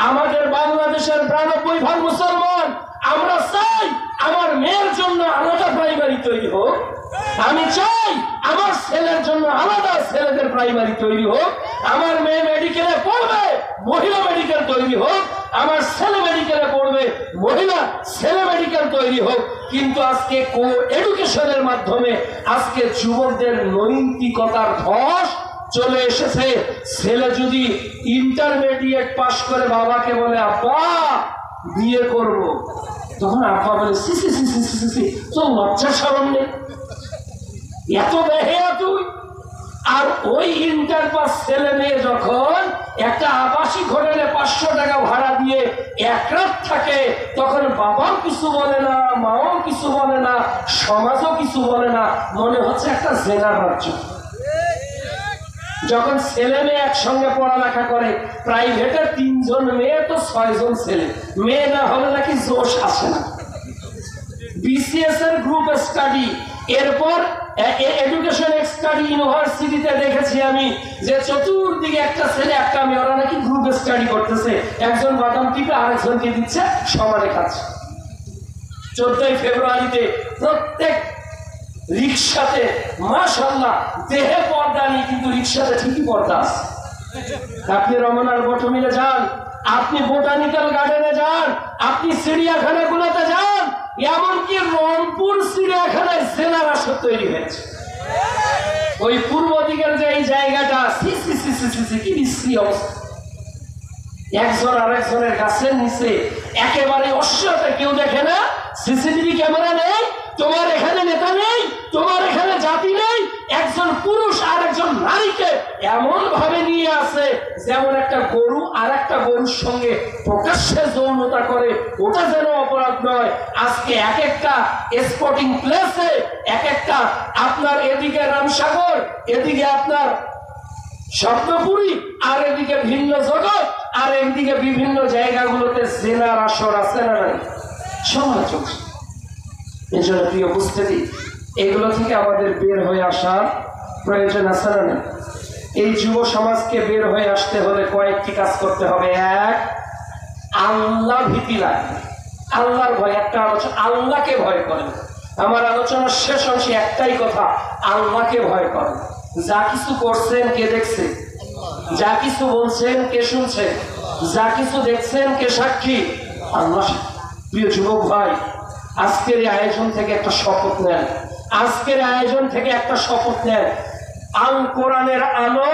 আমাদের বাংলাদেশের 92% মুসলমান, আমরা চাই আমার মেয়ের জন্য আলাদা প্রাইমারি তৈরি হোক, আমি চাই আমার ছেলের জন্য আলাদা ছেলেদের প্রাইমারি তৈরি হোক, আমার মেয়ে মেডিকেলে পড়বে মহিলা মেডিকেল তৈরি হোক, আমার ছেলে মেডিকেলে পড়বে মহিলা ছেলে মেডিকেল তৈরি হোক। কিন্তু আজকে কো এডুকেশনের মাধ্যমে আজকে যুবকদের নৈতিকতার ধস চলে এসেছে। ছেলে যদি ইন্টারমিডিয়েট পাশ করে বাবাকে বলে আব্বা বিয়ে করব, তখন আব্বা বলে সি সি সি সি সি সি তো লজ্জা শরম নেই, এত বেহেয়া তুই। আর ওই ইন্টার পাস ছেলে মেয়ে যখন একটা আবাসিক হোটেলে 500 টাকা ভাড়া দিয়ে এক রাত থাকে, তখন বাবাও কিছু বলে না, মাও কিছু বলে না, সমাজও কিছু বলে না, মনে হচ্ছে একটা জেনার রাজ্য। যখন ছেলে মেয়ে একসঙ্গে পড়ালেখা করে, প্রাইভেটে 3 জন মেয়ে তো 6 জন ছেলে, মেয়ে না হলে নাকি জোশ আসে না। বিসিএস এর গ্রুপ স্টাডি, এরপর এডুকেশন স্টাডি ইউনিভার্সিটিতে দেখেছি আমি যে চতুর্দিকে একটা ছেলে একটা মেয়ে, ওরা নাকি গ্রুপ স্টাডি করতেছে, একজন বাদাম টিপে আরেকজনকে দিচ্ছে, সমানে খাচ্ছে। 14ই ফেব্রুয়ারিতে প্রত্যেক রিক্সাতে মাশাআল্লাহ দেহে পর্দা নেই, কিন্তু রিক্সাতে ঠিকই পর্দা আছে। আপনি রমনার বটমিলে যান, আপনি বোটানিক্যাল গার্ডেনে যান, আপনি চিড়িয়াখানাগুলোতে যান, এমনকি রংপুর চিড়িয়াখানায় জেলার আসর তৈরি হয়েছে। ওই পূর্ব দিকের যে এই জায়গাটা কি বিশ্রী অবস্থা, একজন আরেকজনের গাছের নিচে একেবারে অশ্লীলতা, কেউ দেখে না, সিসিটিভি ক্যামেরা নেই, তোমার এখানে নেতা নেই, তোমার এখানে জাতি নেই, একজন পুরুষ আর একজন নারীকে এমন ভাবে নিয়ে আসে যেমন একটা গরু আর একটা গরুর সঙ্গে প্রকাশ্যে যৌনতা করে, ওটা যেন অপরাধ নয়। আজকে এক একটা স্পোর্টিং প্লেসে এক একটা, আপনার এদিকে রামসাগর, এদিকে আপনার স্বপ্নপুরী, আর এদিকে ভিন্ন জগৎ, আর একদিকে বিভিন্ন জায়গাগুলোতে জেনার আসর আছে না নাই, সময় চলছে। এই জন্য প্রিয় উপস্থিতি, এগুলো থেকে আমাদের বের হয়ে আসার প্রয়োজন আছে না নাই? এই যুব সমাজকে বের হয়ে আসতে হলে কয়েকটি কাজ করতে হবে। এক, আল্লাহ ভীতি লাগবে, আল্লাহর ভয়। একটা আলোচনা, আল্লাহকে ভয় করেন। আমার আলোচনার শেষ অংশে একটাই কথা, আল্লাহকে ভয় করেন। যা কিছু করছেন কে দেখছে, যা কিছু বলছেন কে শুনছে, যা কিছু দেখছেন কে সাক্ষী, আল্লাহ। প্রিয় যুবক ভাই, আজকের এই আয়োজন থেকে একটা শপথ নেন, আজকের আয়োজন থেকে একটা শপথ নেন, আল কোরআনের আলো